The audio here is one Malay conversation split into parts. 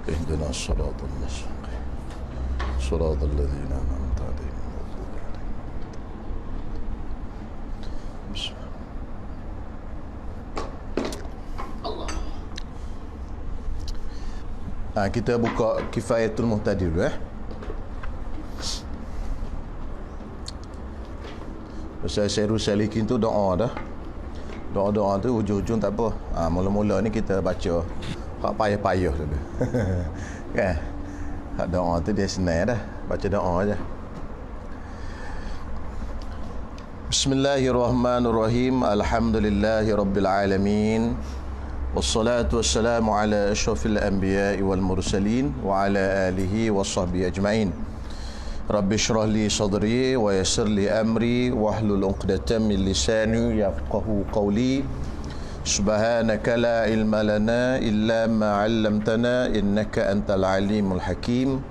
اهدنا الصراط المستقيم صراط الذين أنعمت عليهم غير المغضوب عليهم. بسم الله. Kita buka Kifayatul Muhtadi dulu Pasal Syairul Salikin tu doa dah. Doa-doa tu hujung-hujung tak apa. Mula-mula ni kita baca hak payah-payah dulu. Kan? Hak doa tu dia senang dah. Baca doa aja. Bismillahirrahmanirrahim. Alhamdulillahirabbil alamin. Wassalatu wassalamu ala asyrafil anbiya'i wal mursalin wa ala alihi washabbihi ajma'in. Rabbi shrah li sadri wa yassir li amri wahlul 'uqdatam min lisani yafqahu qawli. Subhanaka la ilma lana illa ma 'allamtana innaka antal alimul hakim.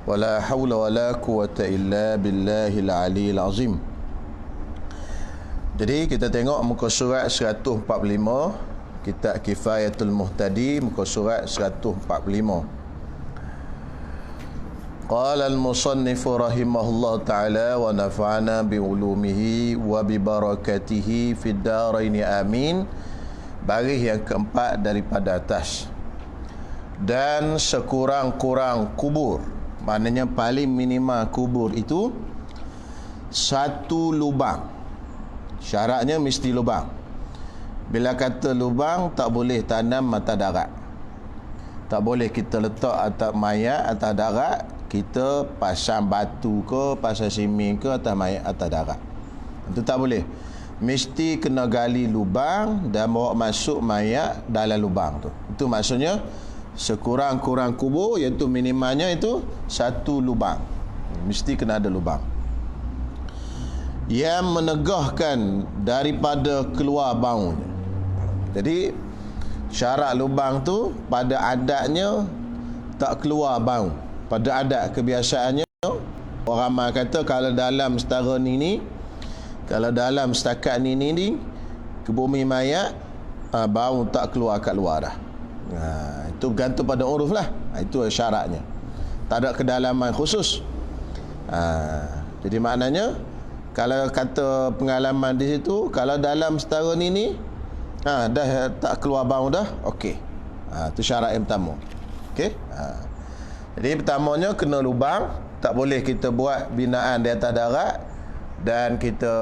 Wa la hawla wa la quwwata illa billahil aliyyil azim. Jadi kita tengok muka surat 145, kitab Kifayatul Muhtadi, muka surat 145. Qala al-musannifu rahimahullah ta'ala wa nafa'ana bi'ulumihi wa bibarakatihi fid daraini amin. Baris yang keempat daripada atas. Dan sekurang-kurang kubur, maknanya paling minimal kubur itu satu lubang. Syaratnya mesti lubang. Bila kata lubang, tak boleh tanam mata darat. Tak boleh kita letak atas mayat atas darat, kita pasang batu ke, pasang simen ke atas mayat atas darat. Itu tak boleh. Mesti kena gali lubang dan bawa masuk mayat dalam lubang tu. Itu maksudnya sekurang-kurang kubur, iaitu minimalnya itu satu lubang. Mesti kena ada lubang yang menegahkan daripada keluar baunya. Jadi syarat lubang tu pada adatnya tak keluar bau. Pada adat kebiasaannya, orang ramai kata kalau dalam setara ni, kalau dalam setakat ni ke bumi mayat, bau tak keluar kat luar dah. Itu bergantung pada uruf lah. Itu syaratnya. Tak ada kedalaman khusus. Jadi maknanya kalau kata pengalaman di situ, kalau dalam setara ni dah tak keluar bau dah, okey. Itu syarat yang pertama. Okey. Jadi pertamanya kena lubang, tak boleh kita buat binaan di atas darat dan kita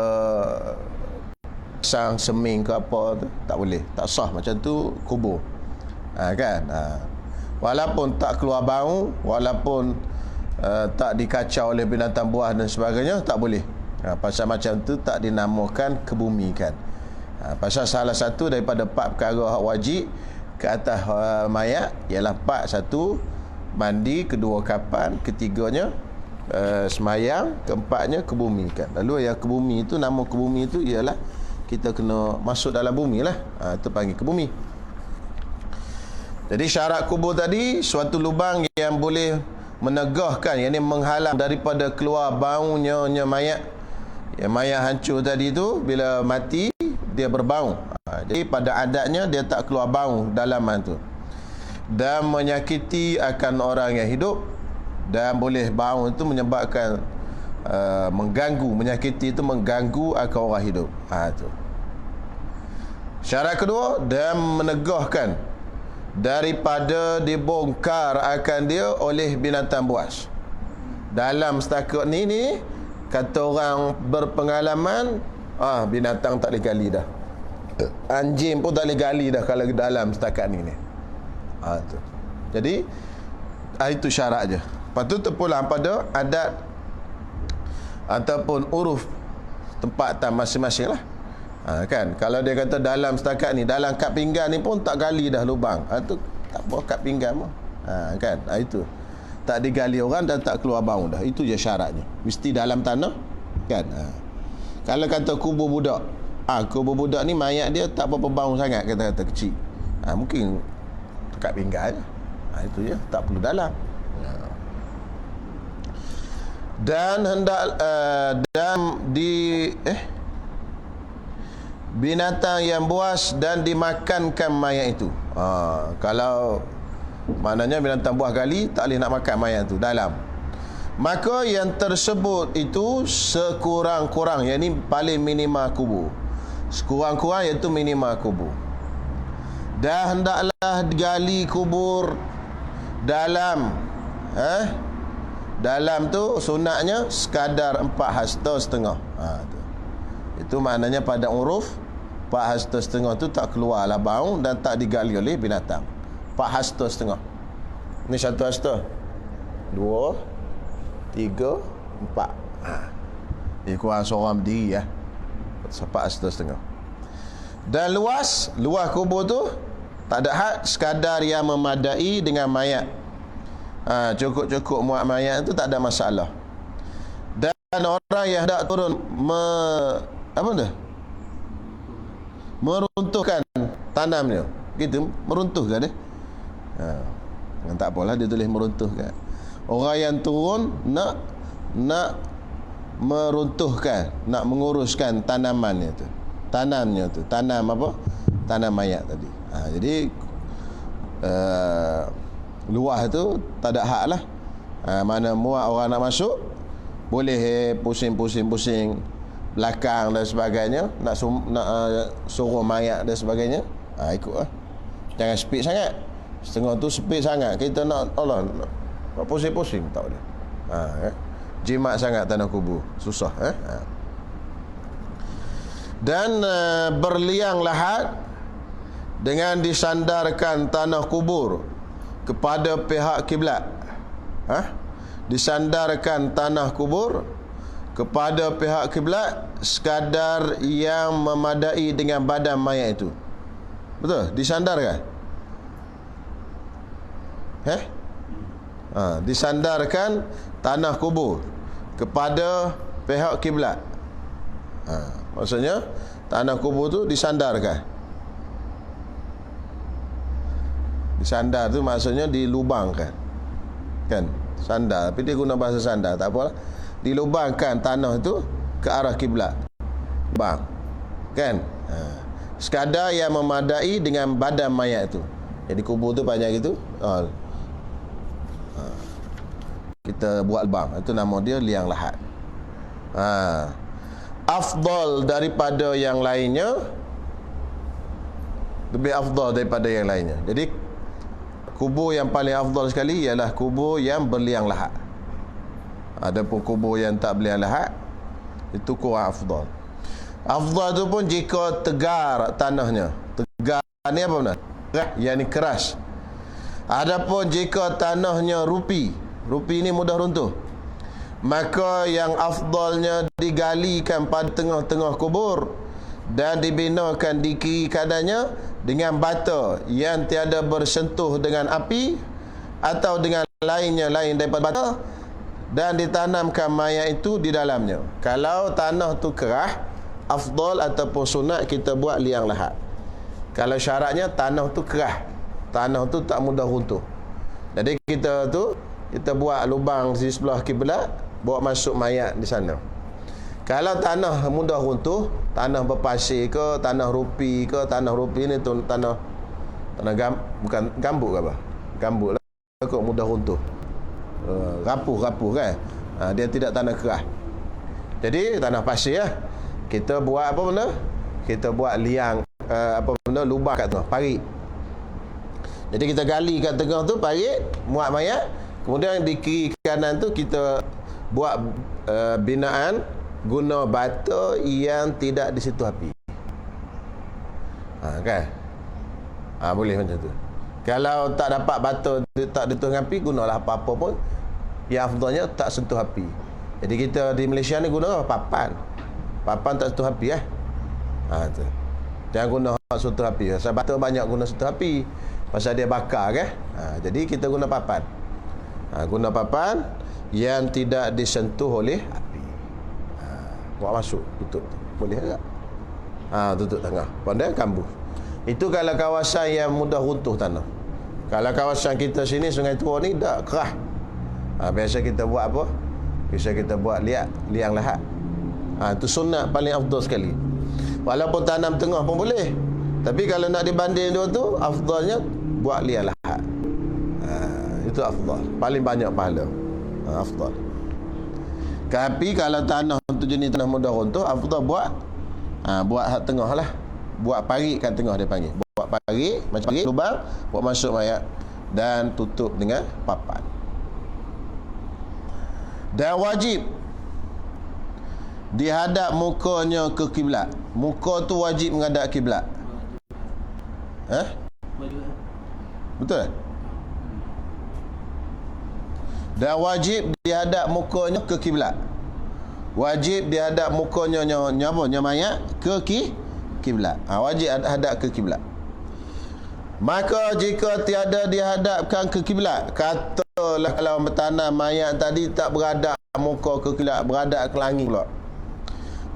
pasang semen ke apa tu, tak boleh, tak sah, macam tu kubur. Kan? Walaupun tak keluar bau, walaupun tak dikacau oleh binatang buas dan sebagainya, tak boleh. Pasal macam tu tak dinamakan kebumikan. Pasal salah satu daripada 4 perkara hak wajib ke atas mayat ialah 4. Satu, mandi. Kedua, kapan. Ketiganya, semayang. Keempatnya, kebumikan. Lalu yang kebumi itu, nama kebumi itu ialah kita kena masuk dalam bumi lah. Itu panggil kebumi. Jadi syarat kubur tadi, suatu lubang yang boleh menegahkan, yang ini menghalang daripada keluar baunya mayat. Yang mayat hancur tadi tu, bila mati dia berbau. Jadi pada adatnya dia tak keluar bau dalaman tu, dan menyakiti akan orang yang hidup, dan boleh bau itu menyebabkan mengganggu, menyakiti itu mengganggu akan orang hidup. Tu. Syarat kedua, dan menegahkan daripada dibongkar akan dia oleh binatang buas. Dalam setakat ni kata orang berpengalaman, binatang tak boleh gali dah. Anjing pun tak boleh gali dah kalau dalam setakat ni. Tu. Jadi itu syarat je. Lepas tu terpulang pada adat ataupun uruf tempat masing-masing lah. Kan, kalau dia kata dalam setakat ni, dalam kad pinggan ni pun tak gali dah lubang, tu tak apa kad pinggan pun. Kan, itu tak digali orang dan tak keluar bau dah. Itu je syaratnya. Mesti dalam tanah. Kan. Kalau kata kubur budak, kubur budak ni mayat dia tak berapa bau sangat, kata-kata kecil. Mungkin dekat pinggan je. Itu je, tak perlu dalam. Dan hendak dan di binatang yang buas dan dimakankan mayat itu. Kalau Maknanya binatang buah gali tak boleh nak makan mayat tu dalam. Maka yang tersebut itu sekurang-kurang, yang ini paling minima kubur. Sekurang-kurang iaitu minima kubur. Dah hendaklah digali kubur dalam dalam tu sunatnya sekadar 4,5 hasta. Tu. Itu maknanya pada uruf 4,5 hasta tu tak keluarlah bau dan tak digali oleh binatang. 4,5 hasta. Ni 1 hasta. 2 3 4. Dia kurang seorang berdiri ya. 4,5 hasta. Dan luas kubur tu tak ada had, sekadar yang memadai dengan mayat. Cukup-cukup muat mayat tu tak ada masalah. Dan orang yang hendak turun meruntuhkan tanamnya. Gitu, meruntuhkan dia. Tak apalah dia tulis meruntuhkan. Orang yang turun nak meruntuhkan, nak menguruskan tanamannya tu. Tanamnya tu, tanam apa? Tanam mayat tadi. Jadi luah tu tak ada hak lah. Mana muat orang nak masuk, boleh pusing belakang dan sebagainya, nak suruh mayat dan sebagainya, ikut lah. Jangan speed sangat. Setengah tu speed sangat, kita nak pusing-pusing tak boleh. Jimat sangat tanah kubur, susah. Dan berliang lahat dengan disandarkan tanah kubur kepada pihak kiblat. Disandarkan tanah kubur kepada pihak kiblat sekadar yang memadai dengan badan mayat itu. Betul? Disandarkan? Disandarkan tanah kubur kepada pihak kiblat. Maksudnya tanah kubur tu disandarkan. Disandar tu maksudnya dilubangkan. Kan? Sandar, tapi dia guna bahasa sandar, tak apalah. Dilubangkan tanah tu ke arah kiblat. Bang. Kan? Sekadar yang memadai dengan badan mayat tu. Jadi kubur tu panjang gitu. Kita buat lubang, itu nama dia liang lahat. Afdal daripada yang lainnya, lebih afdal daripada yang lainnya. Jadi kubur yang paling afdal sekali ialah kubur yang berliang lahat. Adapun kubur yang tak berliang lahat, itu kurang afdal. Afdal tu pun jika tegar tanahnya. Tegar ni apa benar? Yang ni keras. Adapun jika tanahnya rupi ni mudah runtuh, maka yang afdalnya digalikan pada tengah-tengah kubur dan dibinakan di kiri kanannya dengan bata yang tiada bersentuh dengan api atau dengan lain daripada bata, dan ditanamkan mayat itu di dalamnya. Kalau tanah tu kerah, afdal ataupun sunat kita buat liang lahat. Kalau syaratnya tanah tu kerah, tanah tu tak mudah runtuh. Jadi kita buat lubang di sebelah kiblat, bawa masuk mayat di sana. Kalau tanah mudah runtuh, tanah berpasir ke, tanah rupi ke, tanah rupi ni tu tanah bukan gambut ke apa? Gambut lah kok mudah runtuh. Rapuh kan. Dia tidak tanah kerah. Jadi tanah pasir lah. Kita buat apa benda? Kita buat liang lubang kat tengah, parit. Jadi kita gali kat tengah tu parit, muat mayat. Kemudian di kiri kanan tu kita buat binaan guna bata yang tidak disentuh api. Kan? Boleh macam tu. Kalau tak dapat bata tak disentuh api, gunalah apa-apa pun yang afdalnya tak sentuh api. Jadi kita di Malaysia ni guna papan. Papan tak sentuh api tu. Jangan guna sentuh api. Pasal bata banyak guna sentuh api. Pasal dia bakar kan? Jadi kita guna papan. Guna papan yang tidak disentuh oleh api. Buat masuk, tutup. Boleh tak? Tutup tengah. Pandai kambuh. Itu kalau kawasan yang mudah runtuh tanah. Kalau kawasan kita sini Sungai Tua ni dah kerah. Biasa kita buat apa? Biasa kita buat liang lahat. Itu sunat paling afdal sekali. Walaupun tanam tengah pun boleh. Tapi kalau nak dibanding dua tu, afdalnya buat liang lahat. Itu afdal, paling banyak pahala. Afdal. Tapi kalau tanah tu jenis tanah mudah runtuh, afdal buat hak tengah lah. Buat parit kat tengah dia panggil. Buat parit, macam parit lubang, buat masuk mayat dan tutup dengan papan. Dan wajib dihadap mukanya ke kiblat. Muka tu wajib menghadap kiblat. Betul? Dan wajib dihadap mukanya ke kiblat. Wajib dihadap mukanya mayat ke kiblat. Wajib hadap ke kiblat. Maka jika tiada dihadapkan ke kiblat, katalah kalau bertanam mayat tadi tak beradap muka ke kiblat, beradap ke langit pula,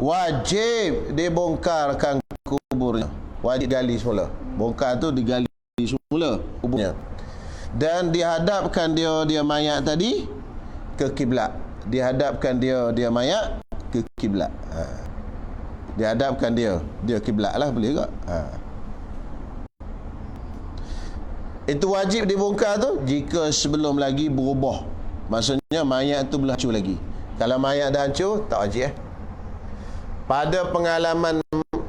wajib dibongkarkan kuburnya. Wajib gali semula. Bongkar tu digali semula kuburnya. Dan dihadapkan dia mayat tadi ke kiblat. Dihadapkan dia mayat ke kiblat. Dihadapkan dia kiblat lah, boleh tak? Itu wajib dibongkar tu jika sebelum lagi berubah. Maksudnya mayat tu belum hancur lagi. Kalau mayat dah hancur, tak wajib. Pada pengalaman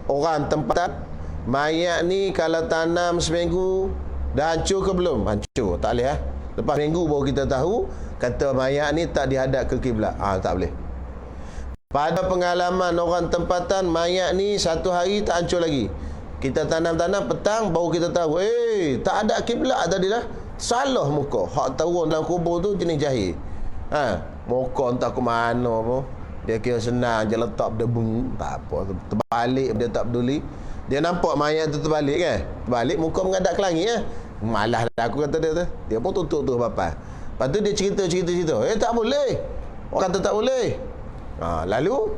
orang tempatan, mayat ni kalau tanam seminggu dah hancur ke belum? Hancur, tak boleh. Lepas minggu baru kita tahu kata mayat ni tak dihadap ke kiblat. Tak boleh. Pada pengalaman orang tempatan, mayat ni satu hari tak hancur lagi. Kita tanam-tanam, petang baru kita tahu, tak ada kiblat tadi dah. Salah muka. Hak turun dalam kubur tu jenis jahil. Muka entah ke mana pun. Dia kira senang je letak debu, tak apa. Terbalik dia tak peduli. Dia nampak mayat tu terbalik kan? Terbalik muka menghadap ke langit . Malah dah aku kata dia tu. Dia pun tutup tu papan. Lepas tu dia cerita. Tak boleh. Orang kata tak boleh. Lalu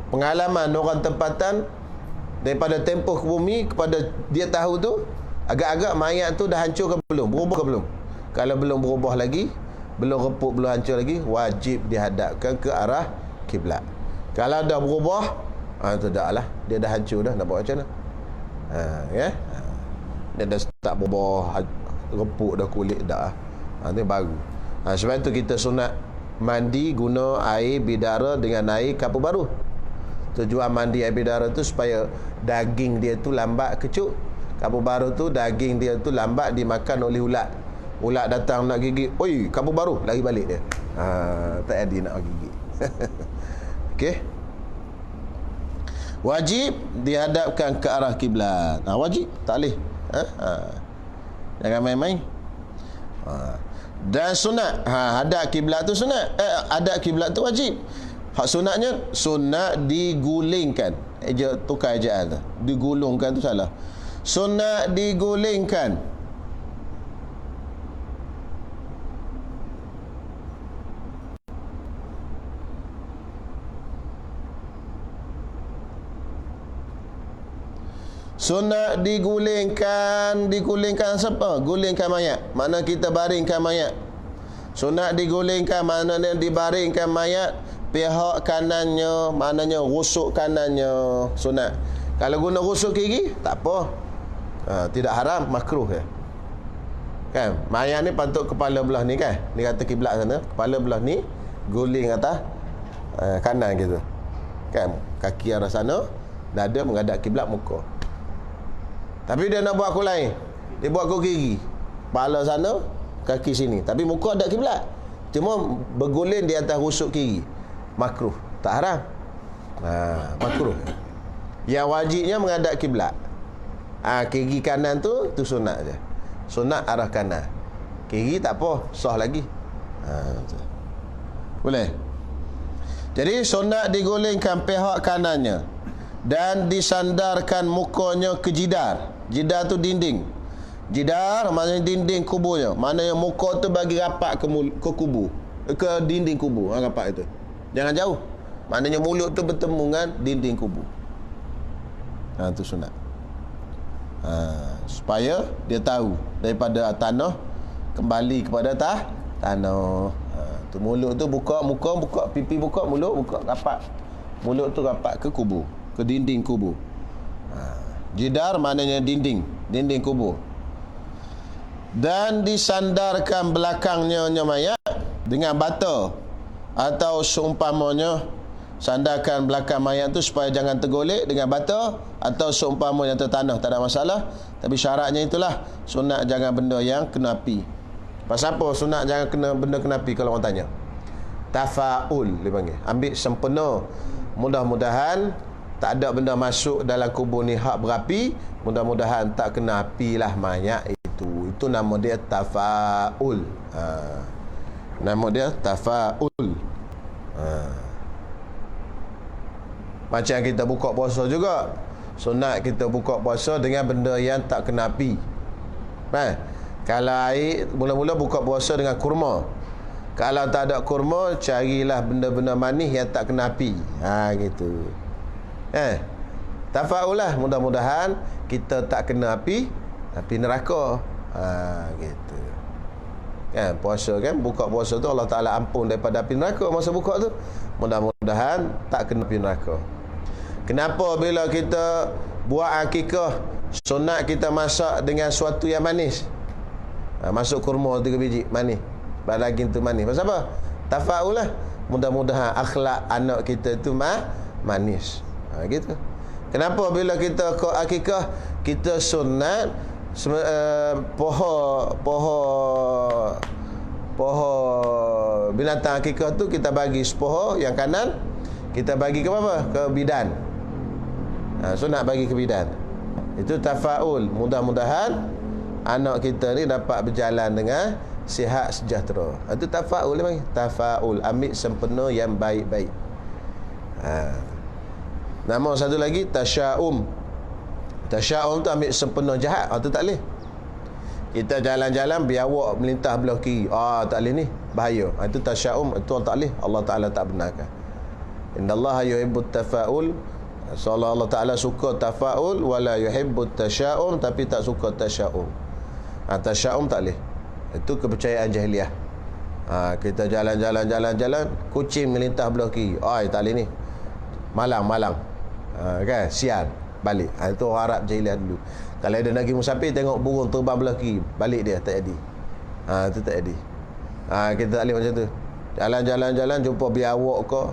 pengalaman orang tempatan daripada tempoh ke bumi kepada dia tahu tu, agak-agak mayat tu dah hancur ke belum, berubah ke belum. Kalau belum berubah lagi, belum reput, belum hancur lagi, wajib dihadapkan ke arah kiblat. Kalau dah berubah, tu dah lah, dia dah hancur dah, nak buat macam mana? Dia dah start berubah, reput dah kulit dah. Ni baru. Sebab tu kita sunat mandi guna air bidara dengan air kapur baru. Tujuan mandi air bidara tu supaya daging dia tu lambat kecut. Kapur baru tu daging dia tu lambat dimakan oleh ulat. Ulat datang nak gigit, oi, kapur baru, lari balik dia. Tak ada nak gigit. Okey. Wajib dihadapkan ke arah kiblat. Wajib, tak boleh. Jangan main-main. Dan sunat, hadap kiblat tu sunat. Hadap kiblat tu wajib. Hak sunatnya, sunat digulingkan. Tukar ejaan tu. Digulungkan tu salah. Sunat digulingkan. Sunat digulingkan siapa? Gulingkan mayat. Mana kita baringkan mayat. Sunat digulingkan, maknanya dibaringkan mayat pihak kanannya, maknanya rusuk kanannya sunat. Kalau guna rusuk kiri, tak apa. Tidak haram, makruh ya. Kan? Mayat ni patut kepala belah ni kan? Ni kata kiblat sana, kepala belah ni guling atas kanan gitu. Kan? Kaki arah sana, dada menghadap kiblat muka. Tapi dia nak buat aku lain. Dia buat aku kiri. Kepala sana, kaki sini. Tapi muka ada kiblat. Cuma berguling di atas rusuk kiri. Makruh. Tak haram. Makruh. Yang wajibnya menghadap kiblat. Kiri kanan tu sunat je. Sunat arah kanan. Kiri tak apa, sah lagi. Boleh. Jadi sunat digulingkan pihak kanannya dan disandarkan mukanya ke jidar. Jidar tu dinding. Jidar maknanya dinding kuburnya. Maknanya muka tu bagi rapat ke kubur, ke dinding kubur. Rapat itu. Jangan jauh. Maknanya mulut tu bertemu dengan dinding kubur. Itu sunat. Supaya dia tahu daripada tanah kembali kepada tanah. Tu mulut tu buka, muka buka, pipi buka, mulut buka, rapat. Mulut tu rapat ke kubur, ke dinding kubur. Jidar maknanya dinding kubur. dan disandarkan belakangnya mayat dengan bata, atau seumpamanya sandarkan belakang mayat tu supaya jangan tergolek dengan bata, atau seumpamanya tertanah, tak ada masalah. Tapi syaratnya itulah, sunat jangan benda yang kena api. Pasal apa sunat jangan kena benda kena api? Kalau orang tanya, tafaul dia panggil, ambil sempena. Mudah-mudahan tak ada benda masuk dalam kubur ni hak berapi, mudah-mudahan tak kena api lah mayat itu nama dia tafaul. Nama dia tafaul. Macam kita buka puasa juga, sunat kita buka puasa dengan benda yang tak kena api. Kalau air, mula-mula buka puasa dengan kurma. Kalau tak ada kurma, carilah benda-benda manis yang tak kena api. Gitu. Tafaul lah, mudah-mudahan kita tak kena api neraka. Gitu. Kan puasa kan, buka puasa tu Allah Taala ampun daripada api neraka masa buka tu. Mudah-mudahan tak kena api neraka. Kenapa bila kita buat akikah, sunat kita masak dengan sesuatu yang manis? Masuk kurma 3 biji manis, daging tu manis. Pasal apa? Tafaul lah, mudah-mudahan akhlak anak kita tu manis. Gitu. Kenapa bila kita ke akikah kita sunat poho binatang akikah tu kita bagi sepoho, yang kanan kita bagi ke apa? Ke bidan. Sunat bagi ke bidan. Itu tafaul, mudah-mudahan anak kita ni dapat berjalan dengan sihat sejahtera. Itu tafaul dia. Tafaul, ambil sempena yang baik-baik. Nama satu lagi tasya'um. Tasya'um tu ambil sempena jahat. Itu tak boleh. Kita jalan-jalan biawak melintah belah kiri. Tak boleh ni, bahaya. Itu tasya'um, itu tak boleh. Allah Ta'ala tak benarkan. Innallaha yuhibbut tafa'ul. Seolah Allah Ta'ala suka tafa'ul, wala yuhibbut tasya'um, tapi tak suka tasya'um. Tasya'um tak boleh. Itu kepercayaan jahiliah. Kita jalan-jalan, kucing melintah belah kiri. Tak boleh ni. Malang. Kan? Sial. Balik. Itu orang Arab jahiliah dulu. Kalau ada lagi musafir tengok burung terbang belah kiri, balik dia, tak jadi. Itu tak jadi. Kita tak boleh macam tu. Jalan, jumpa biawak ke,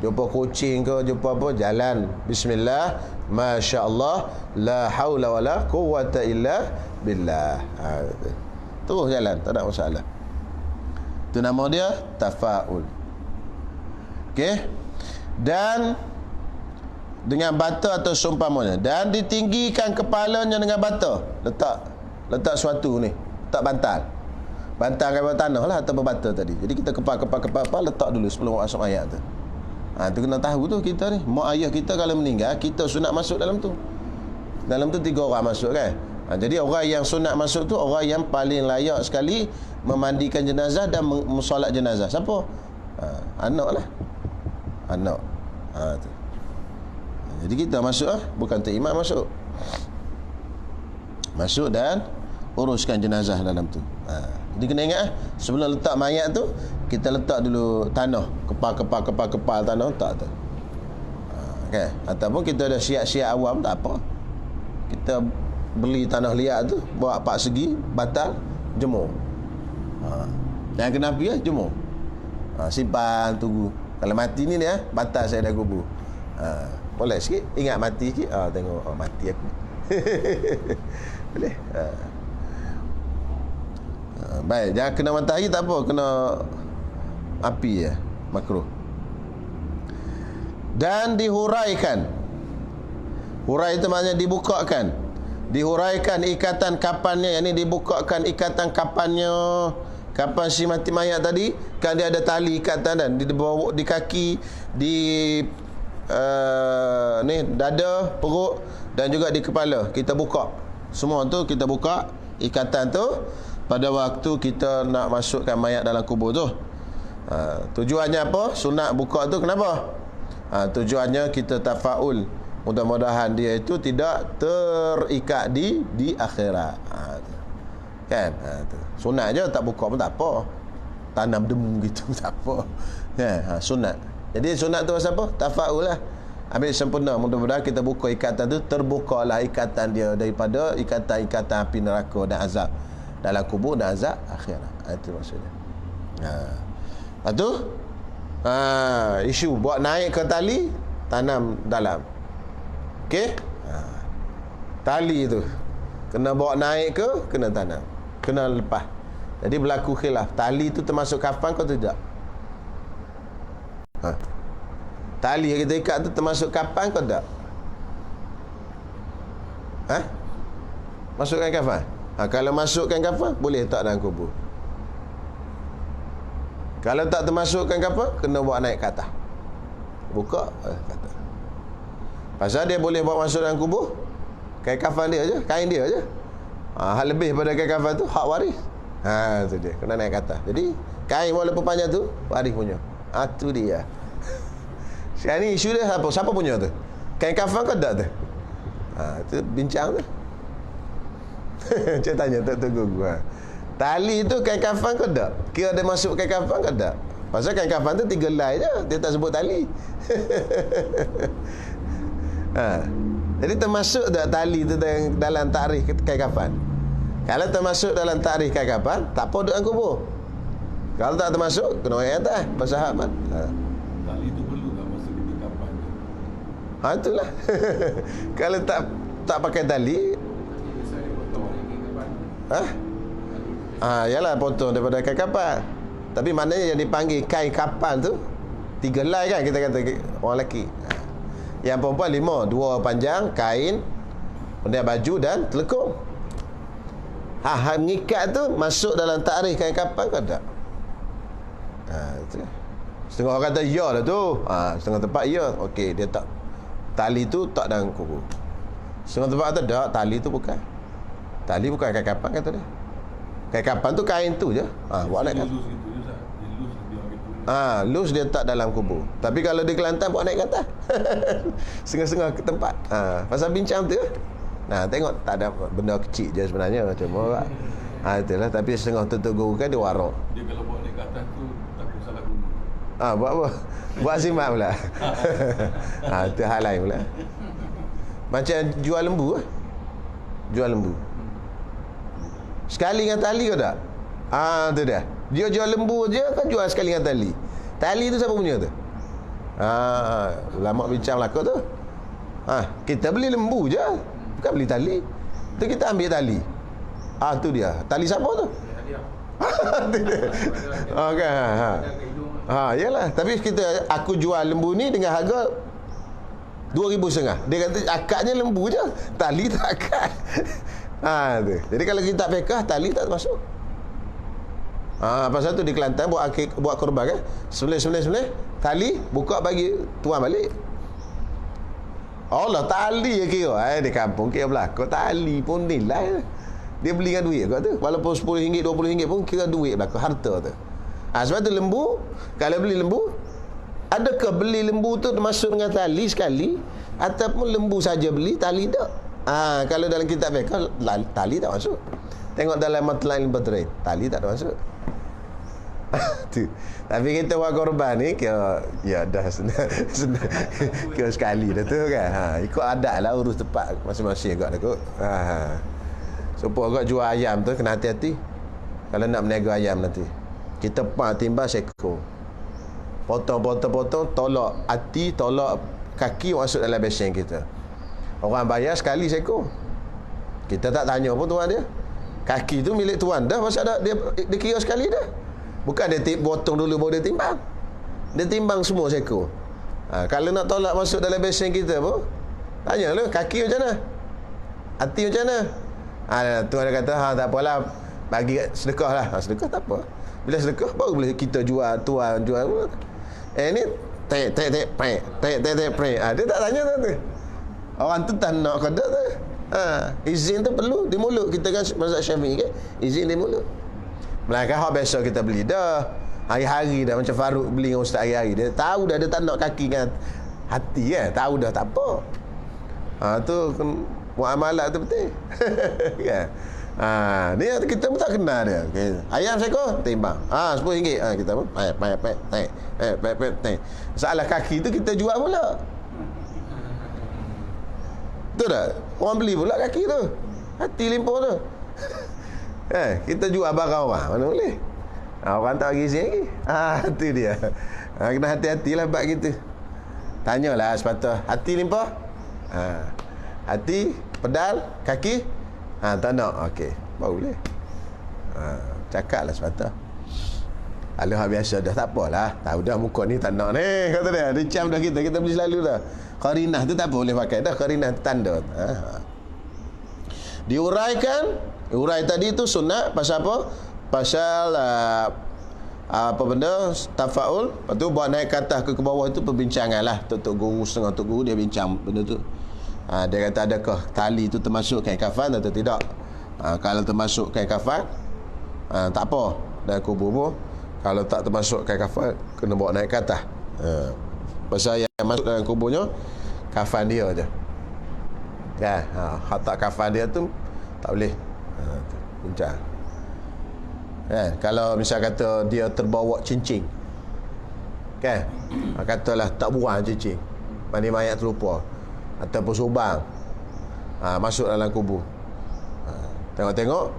jumpa kucing ke, jumpa apa, jalan. Bismillah, Masya Allah, la hawla wa la quwwata illa billah. Terus jalan, tak ada masalah. Itu nama dia tafaul. Okey. Dan dengan bata atau seumpamanya, dan ditinggikan kepalanya dengan bata. Letak suatu ni, letak bantal ke bawah tanah lah, atau berbata tadi. Jadi kita kepal, letak dulu sebelum masuk ayat tu. Tu kena tahu tu kita ni. Mak ayah kita kalau meninggal, kita sunat masuk dalam tu. Dalam tu 3 orang masuk kan. Jadi orang yang sunat masuk tu orang yang paling layak sekali memandikan jenazah dan mensolat jenazah. Siapa? Anak lah. Anak. Tu. Jadi kita masuk bukan tu imam masuk. Masuk dan uruskan jenazah dalam tu. Jadi kena ingat sebelum letak mayat tu, kita letak dulu tanah, kepal tanah letak tu. Okay. Ataupun kita ada siap-siap awam, tak apa. Kita beli tanah liat tu, bawa 4 segi, batal, jemur. Jangan kena api jemur. Simpan, tunggu. Kalau mati ni batal saya dah kubur. Boleh sikit, ingat mati sikit. Tengok, mati aku. Boleh. Baik, jangan kena matahari tak apa, kena api makruh. Dan dihuraikan. Hurai itu maknanya dibukakan. Dihuraikan ikatan kapannya, yakni dibukakan ikatan kapannya. Kapan si mati mayat tadi, kan dia ada tali ikatan dan di kaki, di dada, perut dan juga di kepala. Kita buka. Semua tu kita buka ikatan tu pada waktu kita nak masukkan mayat dalam kubur tu. Tujuannya apa? Sunat buka tu kenapa? Tujuannya kita tafaul. Mudah-mudahan dia itu tidak terikat di akhirat. Kan? Sunat je, tak buka pun tak apa. Tanam demu gitu tak apa. Sunat. Jadi sunat tu pasal apa? Tafaul lah. Ambil sempurna. Mudah-mudahan kita buka ikatan tu, terbukalah ikatan dia daripada ikatan-ikatan api neraka dan azab. dalam kubur dan azab akhirat. Itu maksudnya. Lepas tu isu buat naik ke tali, tanam dalam. Okey? Tali tu kena bawa naik ke kena tanam, kena lepas. Jadi berlaku khilaf, tali tu termasuk kafan ke tidak? Tali yang kita ikat tu termasuk kafan ke tak? Masukkan kafan? Kalau masukkan kafan, boleh tak dalam kubur. Kalau tak termasukkan kafan, kena bawa naik ke atas. Buka kata. Pasal dia boleh bawa masuk dalam kubur, kain kafan dia je, kain dia je. Hak lebih pada kain kafan tu hak waris. Tu dia, kena naik ke atas. Jadi kain walaupun panjang tu waris punya. Tu dia. Sekarang ni isu dia siapa? Siapa punya tu? Kain kafan ke tak tu? Tu bincang tu. Saya tanya Tok Guru. Tali tu kain kafan ke tak? Kira dia masuk kain kafan ke tak? Pasal kain kafan tu 3 helai je, dia tak sebut tali. Jadi termasuk tak tali tu dalam tarikh kain kafan? Kalau termasuk dalam tarikh kain kafan, tak apa duduk dalam kubur. Kalau tak termasuk, kena orang atas pasal hak. Tali tu perlu tak masa kita kafan tu? Itulah. Kalau tak pakai tali, yalah potong daripada kain kapan. Tapi maknanya yang dipanggil kain kapan tu 3 helai kan, kita kata orang lelaki. Yang perempuan 5, 2 panjang kain, kemudian baju dan telekung. Mengikat tu masuk dalam tarikh kain kapan ke tak? Itu. Setengah orang kata ya lah tu, setengah tempat ya. Okey, dia tak, tali tu tak dalam kubur. Setengah tempat kata tak, tali tu bukan. Tali bukan kain kapan kata dia. Kain kapan tu kain tu je. Buat naik kan. Lus dia tak dalam kubur. Tapi kalau dia Kelantan buat naik ke atas. Setengah-setengah ke tempat. Pasal bincang tu. Tengok tak ada benda kecil je sebenarnya. Cuma itulah. Tapi setengah tu guru kan dia warak. Dia kalau buat naik ke atas tu takut salah guna. Buat apa? Buat simak pula. Itu hal lain pula. Macam jual lembu. Jual lembu. Sekali dengan tali ke tak? Tu dia. Dia jual lembu je kan jual sekali dengan tali. Tali tu siapa punya tu? Ulama bincang belaka tu. Kita beli lembu je, bukan beli tali. Tu kita ambil tali. Tu dia. Tali siapa tu? Okey. Yalah, tapi aku jual lembu ni dengan harga 2,500. Dia kata akadnya lembu je, tali tak akad. Tu. Jadi kalau kita tak fikah, tali tak masuk. Pasal tu di Kelantan buat korban kan, sembelih tali buka bagi tuan balik. Allah, tali je kira. Di kampung kira belakang tali pun nilai. Dia beli dengan duit kat tu. Walaupun RM10, RM20 pun kira duit belakang, harta tu. Sebab tu lembu, kalau beli lembu, adakah beli lembu tu masuk dengan tali sekali, ataupun lembu saja beli, tali tak? Kalau dalam kitab fiqh, tali tak masuk. Tengok dalam Matlail Badrin, tali tak ada masuk. Tu. Tapi kita buat korban ni kira dah senang kira sekali dah tu kan. Ikut adat lah, urus tepat masing-masing agak kot. Supaya agak jual ayam tu kena hati-hati. Kalau nak berniaga ayam nanti, kita timbang sekor. Potong, tolak hati, tolak kaki masuk dalam besen kita. Orang bayar sekali sekor. Kita tak tanya pun tuan dia. Kaki tu milik tuan dah, masa dia kira sekali dah. Bukan dia potong dulu baru dia timbang. Dia timbang semua sekor. Kalau nak tolak masuk dalam besen kita pun, tanya lah, kaki macam mana? Hati macam mana? Tuan dia kata, tak apalah, bagi sedekah lah. Sedekah tak apa. Bila sedekah, baru boleh kita jual, tuan jual. Ni, tek, dia tak tanya tu. Orang tu tak nak kata tu. Izin tu perlu di mulut. Kita kan mazhab Syafi'i kan, izin di mulut. Melainkan hak biasa kita beli dah hari-hari dah, macam Farouk beli dengan ustaz hari-hari. Dia tahu dah, dia tak nak kaki dengan hati kan. Tahu dah tak apa. Tu muamalah tu betul. Kan. Ni kita pun tak kenal dia. Okay. Ayam seekor timbang. RM10. Kita pun salah kaki tu kita jual pula. Betul tak? Orang beli pula kaki tu. Hati limpah tu. Kita jual barang orang, mana boleh? Orang tak bagi sini lagi. Itu dia. Kena hati-hatilah bab kita. Tanyalah sepatah. Hati limpah? Hati, pedal, kaki? Tak nak. Okey, baru boleh. Cakaplah sepatah. Kalau hal biasa dah tak apalah. Tahu dah muka ni tak nak ni. Kata dia. Dia cam dah kita beli selalu dah. Qarinah tu tak apa boleh pakai dah. Qarinah tu tanda. Diuraikan. Urai tadi tu sunat. Pasal apa? Pasal apa benda? Tafaul. Lepas tu buat naik ke atas ke bawah tu perbincangan lah. Tok guru, setengah tok guru dia bincang benda tu. Dia kata adakah tali tu termasuk kain kafan atau tidak. Kalau termasuk kain kafan, tak apa. Dan kubur pun kalau tak termasuk kain kafan, kena bawa naik ke atas. Pasal yang masuk dalam kuburnya kafan dia je. Kan? Hak tak kafan dia tu tak boleh. Bincang. Kan? Kalau misal kata dia terbawa cincin. Kan? Katalah tak buang cincin. Mandi mayat terlupa. Ataupun subang. Masuk dalam kubur. Tengok-tengok.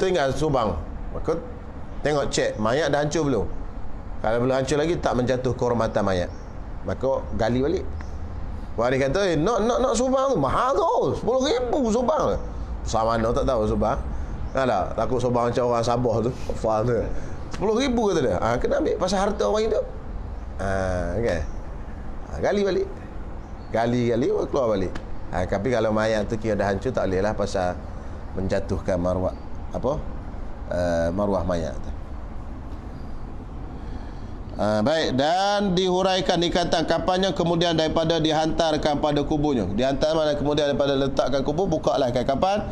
Tinggal subang. Maka tengok cek mayat dah hancur belum. Kalau belum hancur lagi tak menjatuh kehormatan mayat, maka gali balik. Waris kata nak subang tu mahal tu, 10,000 subang. Sama mana tak tahu subang. Alah, takut subang macam orang Sabah tu. Faham tu. 10,000 kata dia. Kena ambil pasal harta orang hidup. Kan. Gali balik. Gali keluar balik. Tapi kalau mayat tu kira dah hancur tak boleh lah pasal menjatuhkan marwah marwah mayat tu. Baik, dan dihuraikan ikatan kapannya kemudian daripada dihantarkan pada kuburnya. Dihantar mana kemudian daripada letakkan kubur, bukalah kapan.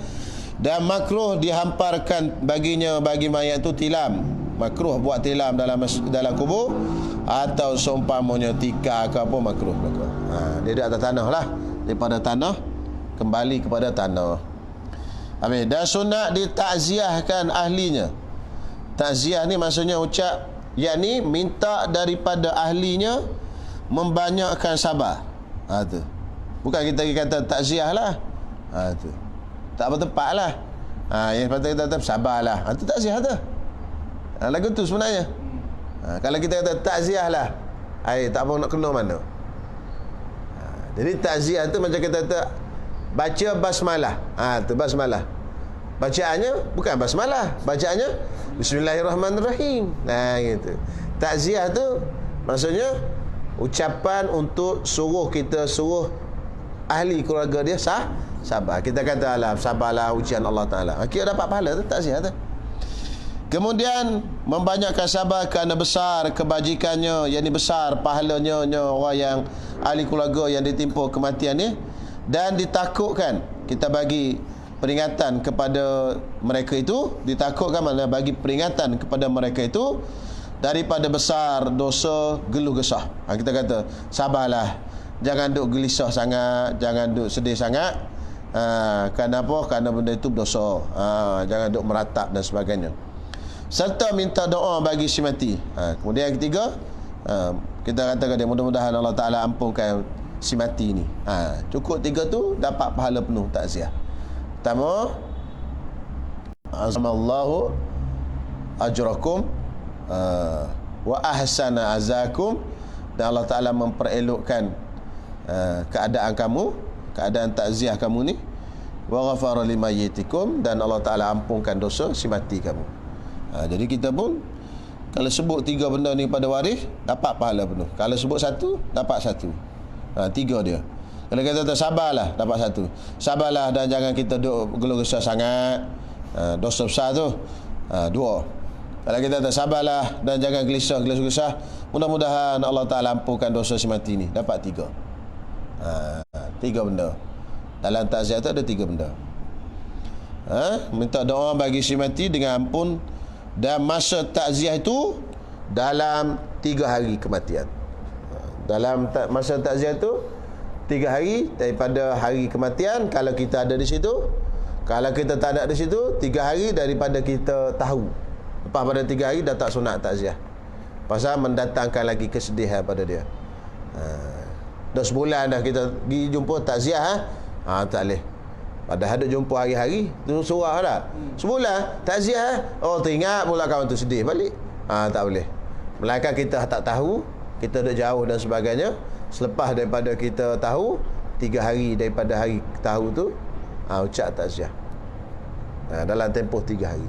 Dan makruh dihamparkan baginya bagi mayat tu tilam. Makruh buat tilam dalam kubur atau seumpamanya tikar ke apa, makruh. Dia di atas tanah lah, daripada tanah kembali kepada tanah. Habis. Dan sunat ditakziahkan ahlinya. Takziah ni maksudnya ucap, yakni minta daripada ahlinya membanyakkan sabar. Tu. Bukan kita kata takziah lah. Tu. Tak bertepat lah. Yang patut kita kata sabarlah. Itu takziah tu. Lagu tu sebenarnya. Kalau kita kata takziah lah, tak apa nak kena mana. Jadi takziah tu macam kita kata baca basmalah. Tu basmalah. Bacaannya bukan basmalah, bacaannya Bismillahirrahmanirrahim. Gitu. Takziah tu maksudnya ucapan untuk suruh ahli keluarga dia sabar. Kita kata sabarlah ujian Allah Ta'ala. Kira dapat pahala tu takziah tu. Kemudian membanyakkan sabar kerana besar kebajikannya, yakni besar pahalanya orang yang ahli keluarga yang ditimpa kematian ni, dan ditakutkan kita bagi peringatan kepada mereka itu, ditakutkan mana bagi peringatan kepada mereka itu daripada besar dosa geluh gesah. Kita kata sabarlah, jangan duk gelisah sangat, jangan duk sedih sangat. Kerana apa? Kerana benda itu berdosa. Jangan duk meratap dan sebagainya. Serta minta doa bagi si mati. Kemudian yang ketiga, kita katakan dia mudah-mudahan Allah Ta'ala ampunkan si mati ni. Cukup tiga tu dapat pahala penuh takziah. Pertama, azamallahu ajrakum wa ahsana azakum, dan Allah Ta'ala memperelokkan keadaan kamu, keadaan takziah kamu ni, wa ghafara limayyitikum, dan Allah Ta'ala ampunkan dosa si mati kamu. Jadi kita pun kalau sebut tiga benda ni pada waris, dapat pahala penuh. Kalau sebut satu, dapat satu. Tiga dia. Kalau kita kata sabarlah, dapat satu. Sabarlah dan jangan kita duk geluh gesah sangat. Dosa besar tu. Dua. Kalau kita kata sabarlah dan jangan gelisah gesah, mudah-mudahan Allah Ta'ala ampunkan dosa si mati ni. Dapat tiga. Tiga benda. Dalam takziah tu ada tiga benda. Minta doa bagi si mati dengan ampun, dan masa takziah itu dalam 3 hari kematian. Dalam masa takziah itu 3 hari daripada hari kematian kalau kita ada di situ. Kalau kita tak ada di situ, 3 hari daripada kita tahu. Lepas pada 3 hari dah tak sunat takziah. Pasal mendatangkan lagi kesedihan pada dia. Dah sebulan dah kita pergi jumpa takziah. Tak boleh. Padahal duk jumpa hari-hari tu surah dah. Sebulan takziah, oh teringat pula kawan tu sedih balik. Tak boleh. Melainkan kita tak tahu, kita duk jauh dan sebagainya. Selepas daripada kita tahu, 3 hari daripada hari tahu tu, ucap takziah. Dalam tempoh 3 hari.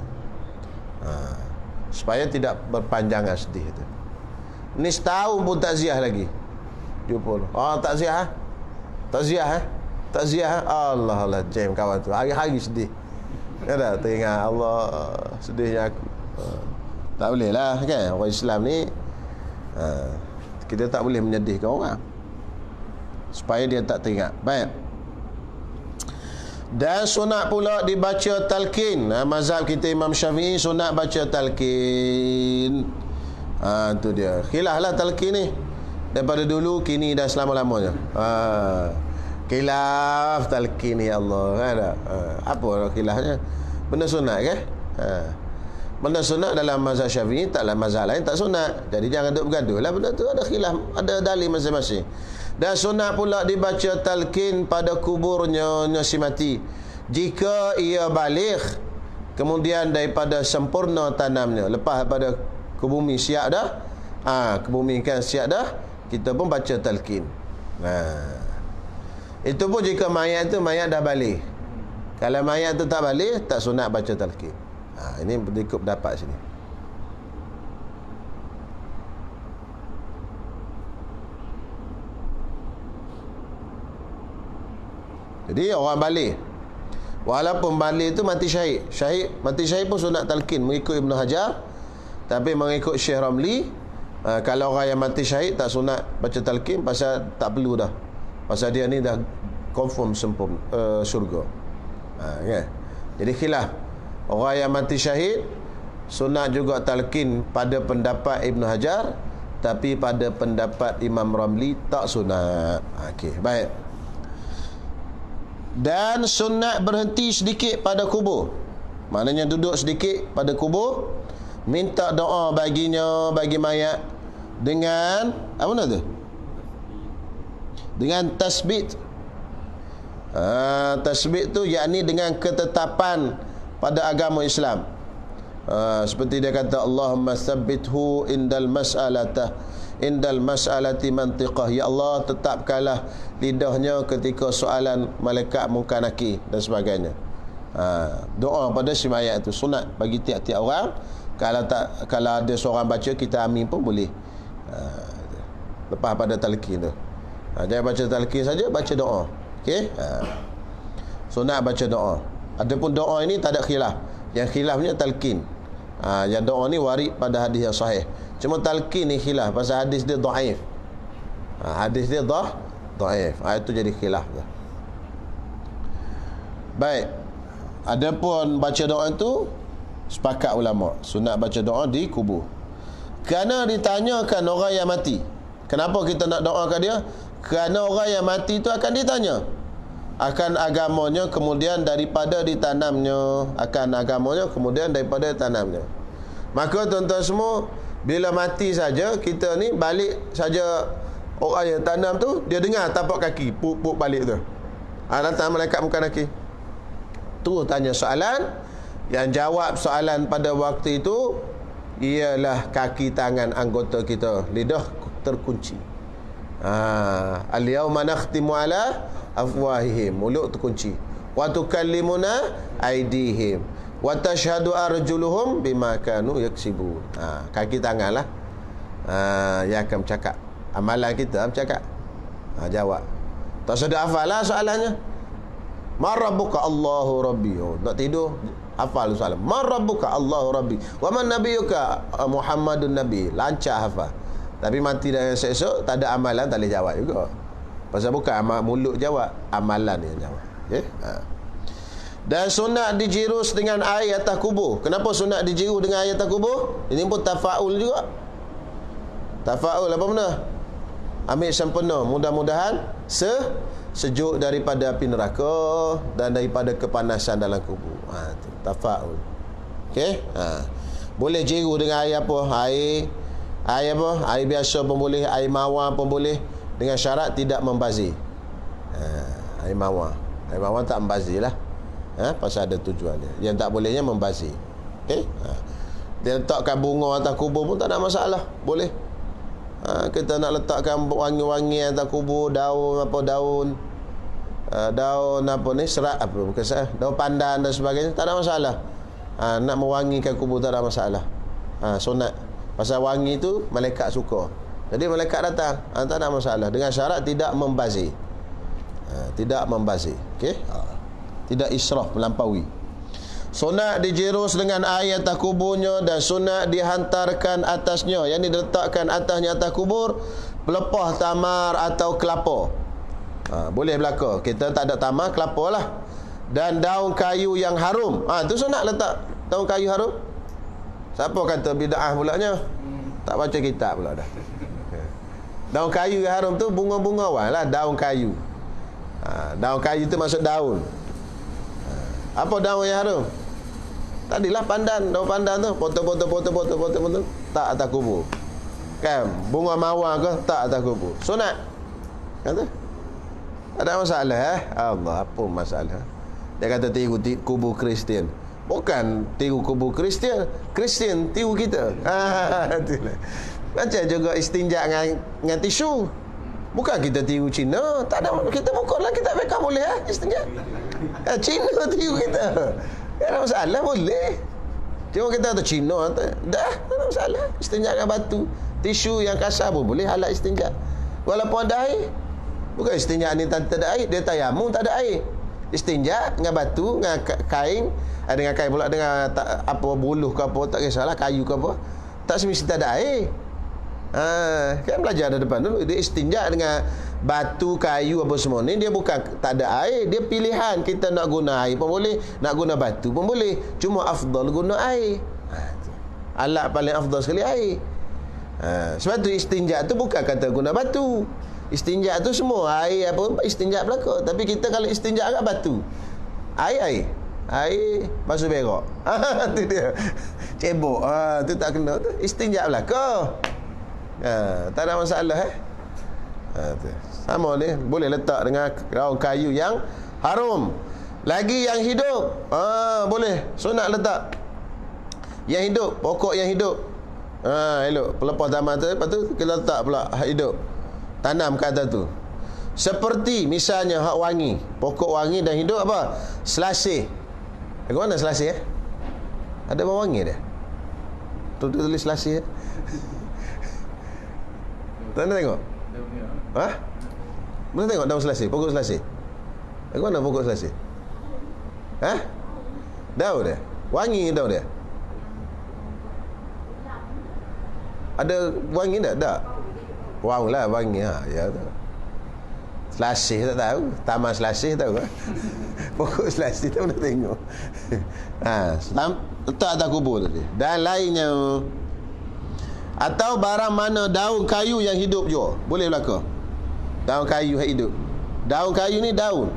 Supaya tidak berpanjangan sedih tu. Ni setahun pun takziah lagi. Jumpa tu. Takziah. Takziah. Allah jam kawan tu. Hari-hari sedih. Ada teringat Allah sedihnya aku. Tak boleh lah kan. Orang Islam ni kita tak boleh menyedihkan orang supaya dia tak teringat. Baik. Dan sunat pula dibaca talqin. Mazhab kita Imam Syafi'i sunat baca talqin. Tu dia. Khilaf lah talqin ni. Daripada dulu, kini dan selama-lamanya. Khilaf talqin ya Allah. Ada. Apa khilafnya? Benda sunat ke? Benda sunat dalam mazhab Syafi'i, tak dalam mazhab lain tak sunat. Jadi jangan duk bergaduh lah. Benda tu ada khilaf, ada dalil masing-masing. Dan sunat pula dibaca talqin pada kuburnya si mati jika ia balik kemudian daripada sempurna tanamnya. Lepas pada ke bumi siap dah, ke bumi kan siap dah, kita pun baca talqin. Itu pun jika mayat dah balik. Kalau mayat tu tak balik, tak sunat baca talqin. Ini berikut pendapat sini. Jadi orang balik, walaupun balik itu mati syahid, mati syahid pun sunat talqin mengikut Ibn Hajar. Tapi mengikut Syekh Ramli, kalau orang yang mati syahid tak sunat baca talqin, pasal tak perlu dah, pasal dia ni dah confirm sempurna syurga. Kan? Jadi khilaf. Orang yang mati syahid sunat juga talqin pada pendapat Ibn Hajar, tapi pada pendapat Imam Ramli tak sunat. Okey, baik. Dan sunat berhenti sedikit pada kubur. Maknanya duduk sedikit pada kubur, minta doa baginya, bagi mayat, dengan apa nama tu? Dengan tasbih. Tasbih tu yakni dengan ketetapan pada agama Islam. Seperti dia kata, Allahumma tsabbithu indal mas'alati mantiqah. Ya Allah, tetapkanlah lidahnya ketika soalan malaikat munkar nakir dan sebagainya. Doa pada si mayat itu sunat bagi tiap-tiap orang. Kalau ada seorang baca, kita amin pun boleh. Lepas pada talqin tu, jangan baca talqin saja, baca doa. Okey, sunat baca doa. Adapun doa ini tak ada khilaf. Yang khilafnya talqin. Yang doa ni warid pada hadis yang sahih. Cuma talqin ni khilaf pasal hadis dia dhaif. Hadis dia dhaif. Itu jadi khilaf tu. Baik. Adapun baca doa itu sepakat ulama sunat baca doa di kubur. Kerana ditanyakan orang yang mati. Kenapa kita nak doakan dia? Kerana orang yang mati itu akan ditanya akan agamanya, kemudian daripada ditanamnya, Maka tuan-tuan semua, bila mati saja, kita ni balik saja, orang yang tanam tu dia dengar tapak kaki puk-puk balik tu. Datang malaikat munkar nakir. Tu tanya soalan, yang jawab soalan pada waktu itu ialah kaki tangan anggota kita, lidah terkunci. Al-yawma nakhtimu ala afwahihim, mulut terkunci, wa tukallimuna aydihim wa tashhadu arjuluhum bima kanu yaksibun. Kaki tangan lah yang akan bercakap, amalan kita bercakap. Jawab. Tak sudah hafal lah soalannya. Man rabbuka? Allahu rabbi. Nak tidur hafal soalan. Man rabbuka? Allahu rabbi. Wa man nabiyuka? Muhammadun nabi. Lancar hafal. Tapi mati dah esok tak ada amalan, tak boleh jawab juga. Pasal bukan mulut jawab, amalan yang jawab. Okay? Dan sunat dijirus dengan air atas kubur. Kenapa sunat dijirus dengan air atas kubur? Ini pun tafaul juga. Tafaul apa benda? Ambil sempena. Mudah-mudahan sejuk daripada api neraka dan daripada kepanasan dalam kubur. Itu tafaul. Okey? Boleh jiru dengan air apa? Air apa? Air biasa pun boleh, air mawar pun boleh, dengan syarat tidak membazir. Air mawar tak membazir lah. Pasal ada tujuan dia. Yang tak bolehnya membazir. Okey? Dia letakkan bunga atas kubur pun tak ada masalah. Boleh. Kita nak letakkan wangi-wangi atas kubur, daun apa ni, serat apa bukan saya, daun pandan dan sebagainya, tak ada masalah. Nak mewangikan kubur tak ada masalah. Sunat. Pasal wangi tu malaikat suka. Jadi malaikat datang, tak ada masalah, dengan syarat tidak membazir. Tidak membazir. Okey? Tidak israf, melampaui. Sunat dijerus dengan air atas kuburnya, dan sunat dihantarkan atasnya, yang ini diletakkan atasnya, atas kubur, pelepah tamar atau kelapa. Boleh belaka. Kita tak ada tamar, kelapa lah. Dan daun kayu yang harum. Tu sunat letak daun kayu harum. Siapa kata bid'ah pulanya? Tak baca kitab pula dah. Daun kayu yang harum tu bunga-bunga lah, daun kayu. Daun kayu tu maksud daun. Apa daun yang harum? Tadilah pandan, daun pandan tu potong tak atas kubur. Kan, bunga mawar ke tak atas kubur. Sunat. Kata ada masalah Allah, apa masalah? Dia kata tiru kubur Kristian. Bukan tiru kubur Kristian, Kristian tiru kita. Macam juga istinja dengan tisu. Bukan kita tiru Cina, tak ada, kita bukanlah kita mereka boleh istinja. Cina tiru kita. Tak ada masalah, boleh. Cuma kita kata Cina, tak ada masalah. Istinja dengan batu, tisu yang kasar pun boleh halat istinja. Walaupun ada air. Bukan istinja ni tak ada air, dia tayamum tak ada air. Istinja dengan batu, dengan kain, dengan kain pula, dengan apa buluh ke apa, tak kisahlah, kayu ke apa, tak semestinya ada air. Kan belajar ada depan dulu. Dia istinja dengan batu, kayu apa semua ni, dia bukan tak ada air, dia pilihan. Kita nak guna air pun boleh, nak guna batu pun boleh. Cuma afdal guna air. Alat paling afdal sekali air. Sebab tu istinja tu bukan kata guna batu. Istinja tu semua air apa istinja belaka. Tapi kita kalau istinja agak batu, air basuh berak. Tu dia cebok. Tu tak kena tu. Istinja belaka. Tak ada masalah tu. Sama ni boleh letak dengan daun kayu yang harum. Lagi yang hidup, boleh sunat letak yang hidup, pokok yang hidup. Elok pelepah taman tu, lepas tu kita letak pula hidup, tanam kat atas tu. Seperti misalnya hak wangi, pokok wangi dan hidup apa? Selasih. Ke mana selasih Ada bawang wangi dia. Tu tulis selasih Tak nak tengok? Mana tengok daun selasih, pokok selasih? Ke mana pokok selasih? Daun dia? Wangi daun dia? Ada wangi tak? Tak. Wow lah wangi ya tu. Selasih tak tahu, taman selasih tahu pokok selasih tak pernah tengok. Letak atas kubur tadi. Dan lainnya, atau barang mana daun kayu yang hidup juga boleh belaka. Daun kayu yang hidup, daun kayu ni daun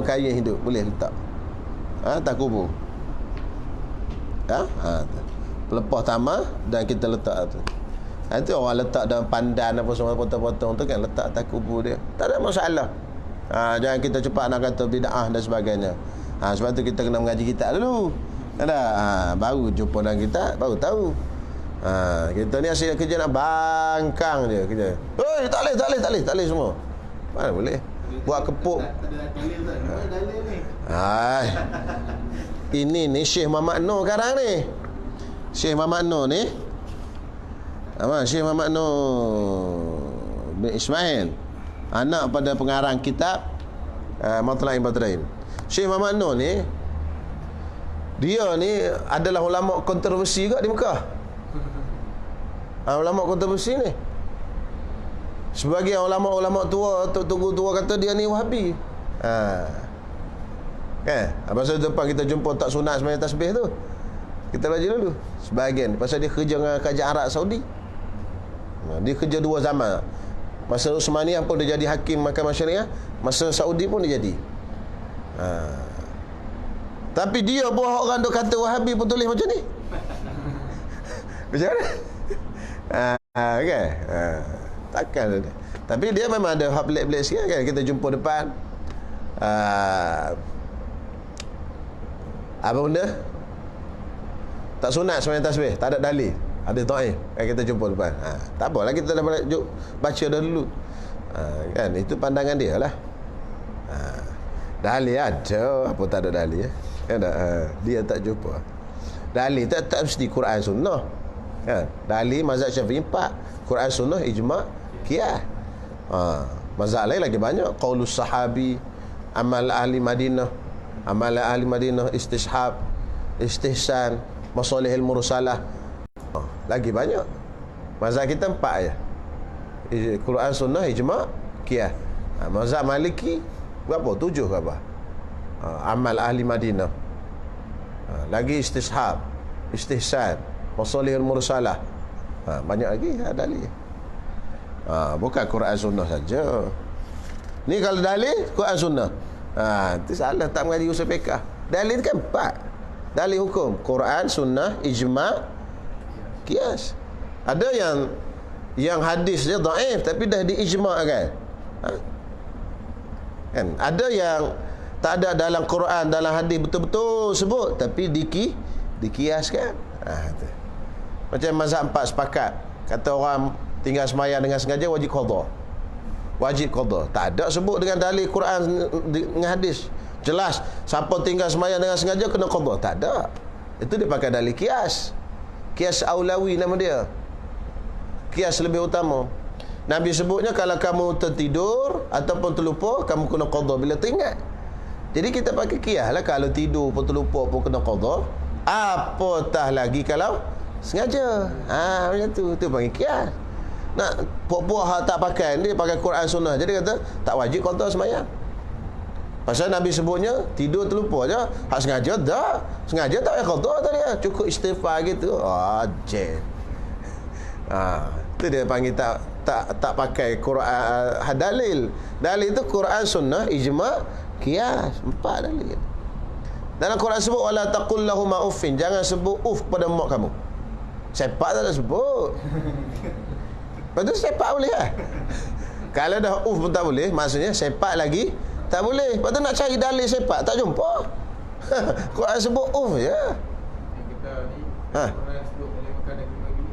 kayu yang hidup boleh letak atas kubur. Pelepah tamar dan kita letak tu. Nanti orang letak daun pandan apa semua potong-potong tu kan, letak atas kubur dia, tak ada masalah. Jangan kita cepat nak kata bid'ah dan sebagainya. Sebab tu kita kena mengaji kitab dulu. Baru jumpa dalam kitab, baru tahu. Kita ni asyik kerja nak bangkang je kerja. Tak boleh semua. Mana boleh buat kepuk. Ini ni Syekh Muhammad Nur sekarang ni. Syekh Muhammad Nur ni, Syekh Muhammad Nur bin Ismail, anak pada pengarang kitab Matla'in Badrain. Syekh Muhammad Nur ni, dia ni adalah ulama kontroversi juga di Mekah. Ulama kontroversi ni, sebagian ulama-ulama tua, tunggu tua kata dia ni Wahabi. Kan? Pasal depan kita jumpa tak sunat sebenarnya tasbih tu, kita baca dulu sebahagian. Pasal dia kerja dengan kerajaan Arab Saudi. Dia kerja dua zaman. Masa Uthmaniyah pun dia jadi hakim Mahkamah Syariah, masa Saudi pun dia jadi. Tapi dia buat orang duk kata Wahabi pun tulis macam ni. Macam mana? Okay. Takkan. Tapi dia memang ada hak pelik-pelik sikit kan. Kita jumpa depan Apa benda? Tak sunat semayang tasbih, tak ada dalil. Ada ta'if, kan kita jumpa depan. Tak apalah, kita dah baca dah dulu. Kan, itu pandangan dia lah. Dalil ada, apa tak ada dalil? Kan, dia tak jumpa. Dalil tak mesti Quran sunnah. Kan? Dalil mazhab Syafi'i 4. Quran sunnah, ijma', qiyas. Mazhab lain lagi banyak. Qaulus sahabi, amal ahli Madinah, istishab, istihsan, masalihil mursalah. Lagi banyak. Mazhab kita 4 je. Quran sunnah, ijma', qiyas. Mazhab Maliki berapa? 7 ke apa? Amal ahli Madinah. Lagi istishab, istihsan, masalihil mursalah. Banyak lagi dalil. Bukan Quran sunnah saja. Ni kalau dalil Quran sunnah. Itu salah, tak mengaji usul fiqh. Dalil kan 4. Dalil hukum Quran, sunnah, ijma', qiyas. Ada yang hadis dia dhaif tapi dah diijma' kan. Kan ada yang tak ada dalam Quran, dalam hadis betul-betul sebut tapi dikiaskan. Macam mazhab 4 sepakat, kata orang tinggal semayang dengan sengaja wajib qada. Wajib qada. Tak ada sebut dengan dalil Quran dengan hadis. Jelas siapa tinggal semayang dengan sengaja kena qada. Tak ada. Itu dia pakai dalil kias. Kias aulawi nama dia. Kias lebih utama. Nabi sebutnya kalau kamu tertidur ataupun terlupa, kamu kena qada bila teringat. Jadi kita pakai kias lah. Kalau tidur pun terlupa pun kena qada. Apatah lagi kalau sengaja. Macam tu. Itu panggil kias. Nak puak-puak tak pakai, dia pakai Quran sunnah. Jadi kata tak wajib qada semayang. Pasal Nabi sebutnya tidur terlupa je. Hak sengaja tak. Sengaja tak payah qada tadi. Cukup istighfar gitu. Itu dia panggil tak pakai Quran dalil. Dalil itu Quran sunnah, ijma', qiyas. 4 dalil. Dalam Quran sebut wala taqul lahum uffin. Jangan sebut uf pada mak kamu. Sepak tak ada sebut. Lepas tu sepak boleh lah. Kalau dah uf pun tak boleh, maksudnya sepak lagi tak boleh. Lepas tu nak cari dalil sepak tak jumpa. Quran sebut uf je. Kita ni Quran sebut boleh makan daging babi.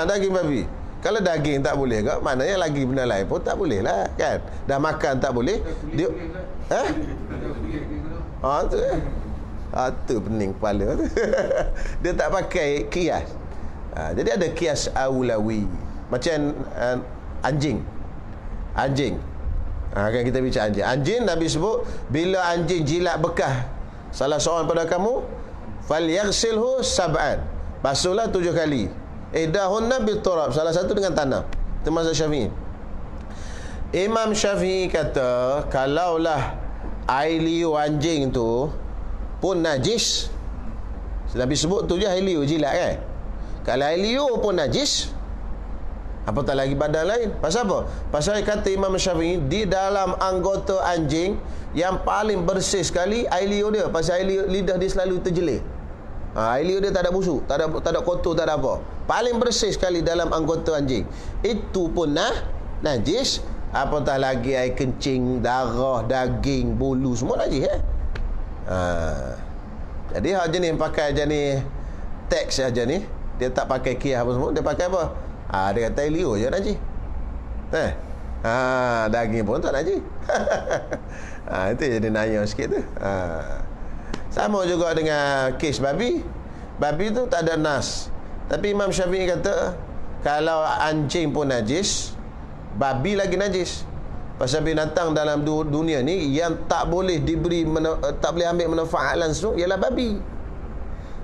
Daging babi. Kalau daging tak boleh ke, maknanya lagi benda lain pun tak boleh lah kan. Dah makan tak boleh. Dia tu tu pening kepala tu. Dia tak pakai kias. Jadi ada kias aulawi. Macam anjing. Kan kita bicara anjing. Anjing Nabi sebut bila anjing jilat bekas salah seorang pada kamu, falyaghsilhu sab'an. Basuhlah 7 kali. Idahunna biturab, salah satu dengan tanah. Itu mazhab Syafi'i. Imam Syafi'i kata kalaulah air liu anjing tu pun najis, Nabi sebut 7 air liu jilat kan. Kalau air liu pun najis, apatah lagi badan lain. Pasal apa? Pasal kata Imam Syafi'i, di dalam anggota anjing yang paling bersih sekali air liur dia. Pasal air liur, lidah dia selalu terjelir. Air liur dia tak ada busuk, tak ada kotor, tak ada apa. Paling bersih sekali dalam anggota anjing. Itu pun najis. Apatah lagi air kencing, darah, daging, bulu, semua najis Jadi hak jenis pakai jenis teks saja ni, dia tak pakai kias apa semua, dia pakai apa? Dia kata air liur je najis. Daging pun tak najis. Itu jadi nanya sikit tu. Sama juga dengan kes babi. Babi tu tak ada nas. Tapi Imam Syafi'i kata kalau anjing pun najis, babi lagi najis. Pasal binatang dalam dunia ni yang tak boleh tak boleh ambil manfaat langsung ialah babi.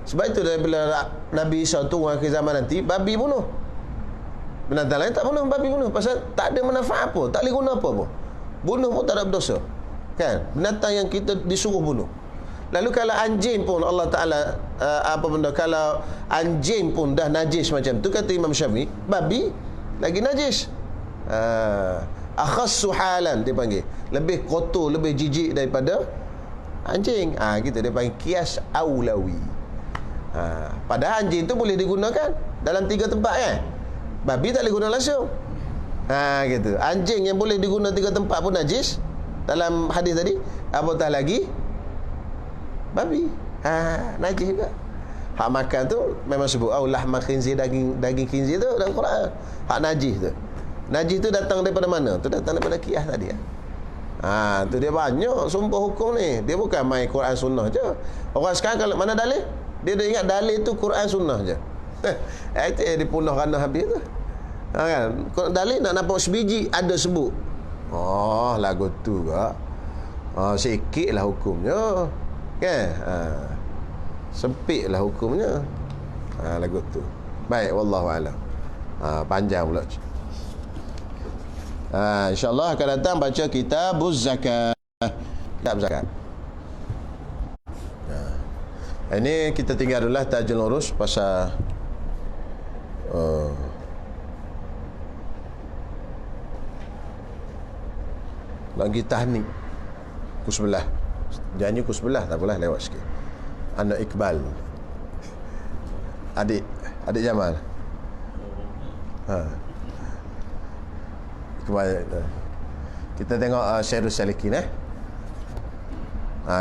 Sebab itu bila Nabi Isa turun akhir zaman nanti, babi bunuh. Binatang lain tak bunuh, babi bunuh. Pasal tak ada manfaat apa, tak boleh guna apa pun. Bunuh pun tak ada berdosa. Kan? Binatang yang kita disuruh bunuh. Lalu kalau anjing pun Allah Ta'ala kalau anjing pun dah najis macam tu, kata Imam Syafi'i, babi lagi najis. Akhassu halan dia panggil, lebih kotor, lebih jijik daripada anjing. Gitu dia panggil kias aulawi. Padahal anjing tu boleh digunakan dalam 3 tempat kan. Babi tak boleh guna langsung. Gitu. Anjing yang boleh diguna 3 tempat pun najis dalam hadis tadi, apatah lagi babi. Najis juga. Hak makan tu memang sebut lahma khinzir, daging khinzir tu dalam Quran. Hak najis tu. Najis tu datang daripada mana? Tu datang daripada qiyas tadi. Tu dia banyak sumber hukum ni. Dia bukan main Quran sunnah je. Orang sekarang kalau mana dalil? Dia dah ingat dalil tu Quran sunnah je. Itu yang dipunah kerana habis tu. Kan? Dalil nak nampak sebiji ada sebut. Lagu tu kak. Sikit lah hukumnya. Kan? Sempit lah hukumnya. Lagu tu. Baik, wallahualam. Panjang pula. InsyaAllah akan datang baca kitabuz zakat. Kitab zakat. Ini kita tinggal dulu lah tajul urus pasal lagi tahnik ku sebelah. Janji ku sebelah tak apalah, lewat sikit. Anak Iqbal, adik Jamal. Iqbal. Kita tengok Syarul Salikin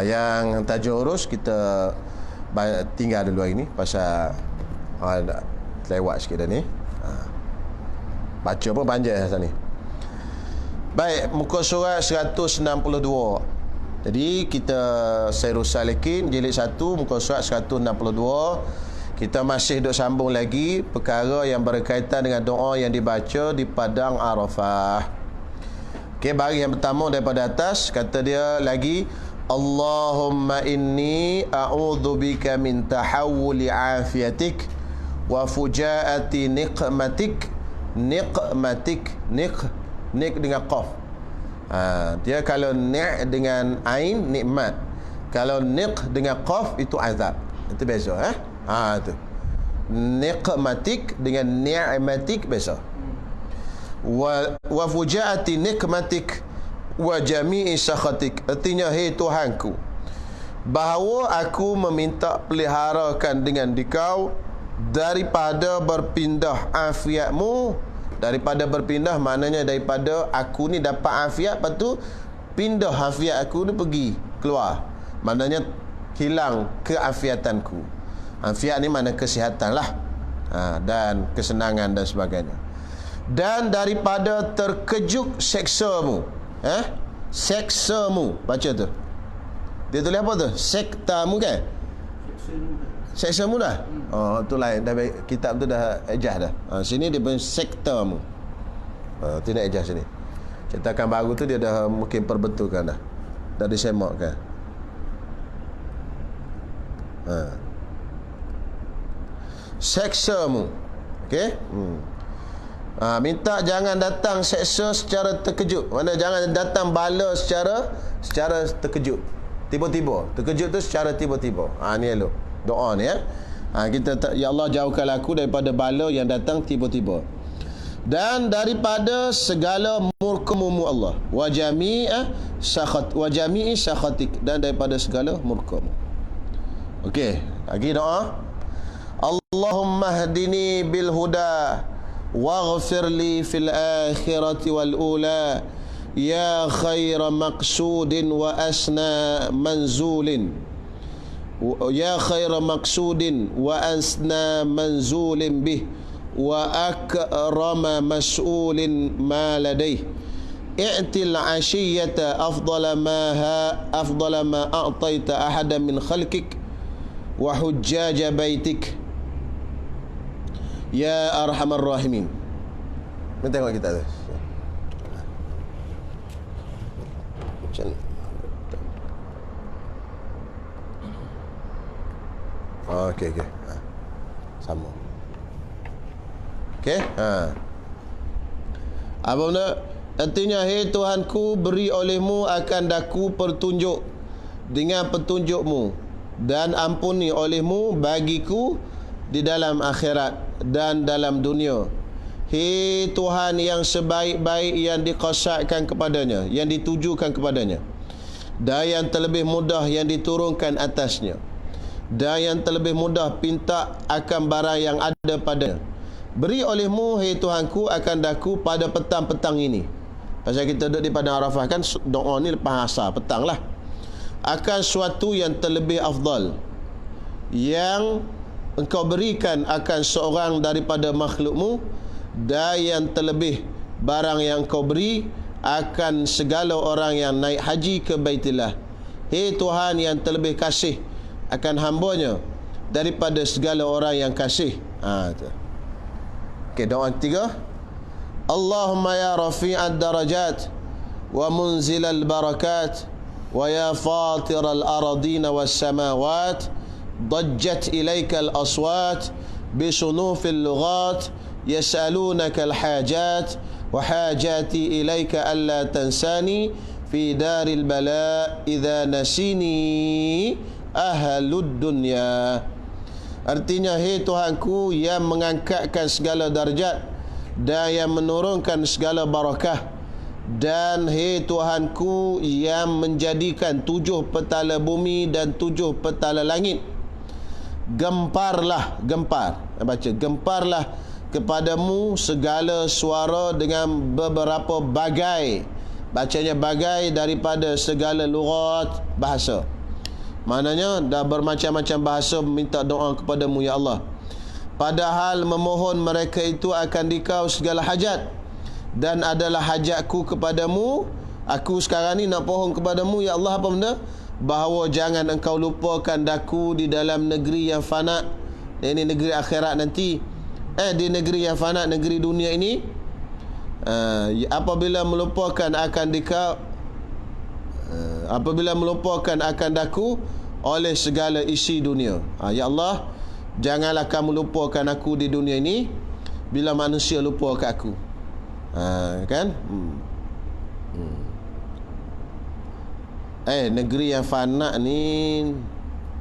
yang tajuk urus kita tinggal dulu hari ni pasal lewat sikit dah ni. Baca pun panjang asal ni. Baik, muka surat 162. Jadi kita Syarul Salikin jilid 1 muka surat 162. Kita masih duk sambung lagi perkara yang berkaitan dengan doa yang dibaca di padang Arafah. Okey, baris yang pertama daripada atas kata dia lagi, Allahumma inni a'udzubika min tahawuli afiyatik wa fujaati niqmatik. Niq dengan qaf. Dia kalau ni' dengan ain nikmat, kalau niq dengan qaf itu azab. Itu beza tu. Niqmatik dengan ni'matik beza. Wa fujaati nikmatik wa jami'i sakhatik. Artinya, hei Tuhanku, bahawa aku meminta peliharakan dengan dikau daripada berpindah afiatmu. Daripada berpindah maknanya daripada aku ni dapat afiat, lepas tu pindah afiat aku ni pergi keluar, maknanya hilang keafiatanku. Afiat ni mana kesihatan lah, dan kesenangan dan sebagainya. Dan daripada terkejut seksamu. Seksamu, baca tu. Dia tulis apa tu? Sektamu kan? Seksamu dah? Tu lain. Dah kitab tu dah ejah dah. Sini dia punya sektamu. Tidak ejah sini. Cetakan baru tu dia dah mungkin perbetulkan dah. Dah disemakkan. Seksamu. Okey? Minta jangan datang seksa secara terkejut. Mana jangan datang bala secara terkejut. Tiba-tiba. Terkejut tu secara tiba-tiba. Ni elok. Doa ni kita ya Allah, jauhkanlah aku daripada bala yang datang tiba-tiba, dan daripada segala murka-Mu Allah, wa jami'i sakhatik, dan daripada segala murka-Mu. Okey, lagi doa. Allahumma hdini bil huda waghfir li fil akhirati wal ula ya khaira maqsudin wa asna manzulin. Ya khaira maqsudin wa asna manzulin bih wa akrama mas'ulin ma ladayh i'til ashiyata afdala ma a'taita ahada min khalqik wa hujjaja baitik ya arhamar rahimin. Kita tengok kita tu. Macam okey. Sama. Okey. Apa benda? Artinya, hei Tuhanku, beri olehmu akan daku petunjuk dengan petunjukmu, dan ampuni olehmu bagiku di dalam akhirat dan dalam dunia. Hei Tuhan yang sebaik-baik yang dikasatkan kepadanya, yang ditujukan kepadanya, dan yang terlebih mudah yang diturunkan atasnya, dan yang terlebih mudah pinta akan barang yang ada padanya. Beri olehmu, hei Tuhanku, akan daku pada petang-petang ini. Pasal kita duduk di padang Arafah kan, doa ni lepas asar, petang lah. Akan suatu yang terlebih afdal. yang engkau berikan akan seorang daripada makhlukmu, dan yang terlebih barang yang engkau beri akan segala orang yang naik haji ke Baitillah. Hei Tuhan yang terlebih kasih akan hambanya daripada segala orang yang kasih. Okey, doa ketiga. Allahumma ya rafi'ad darajat wa munzilal barakat wa ya fatiral aradina was samawat, ضجت إليك الأصوات بصنوف اللغات يسألونك الحاجات وحاجاتي إليك ألا تنساني في دار البلاء إذا نسيني أهل الدنيا. Artinya, hei Tuhanku yang mengangkatkan segala darjat dan yang menurunkan segala barakah, dan hei Tuhanku yang menjadikan 7 petala bumi dan 7 petala langit, gemparlah kepadamu segala suara dengan beberapa bagai, bacanya bagai, daripada segala lughat bahasa. Maknanya dah bermacam-macam bahasa minta doa kepadamu ya Allah. Padahal memohon mereka itu akan dikau segala hajat, dan adalah hajatku kepadamu. Aku sekarang ni nak pohon kepadamu ya Allah, apa benda? Bahawa jangan engkau lupakan daku di dalam negeri yang fana, ini negeri akhirat nanti, di negeri yang fana, negeri dunia ini, apabila melupakan akan daku oleh segala isi dunia. Ya Allah, janganlah kamu lupakan aku di dunia ini bila manusia lupa ke aku. Kan? Negeri yang fana ni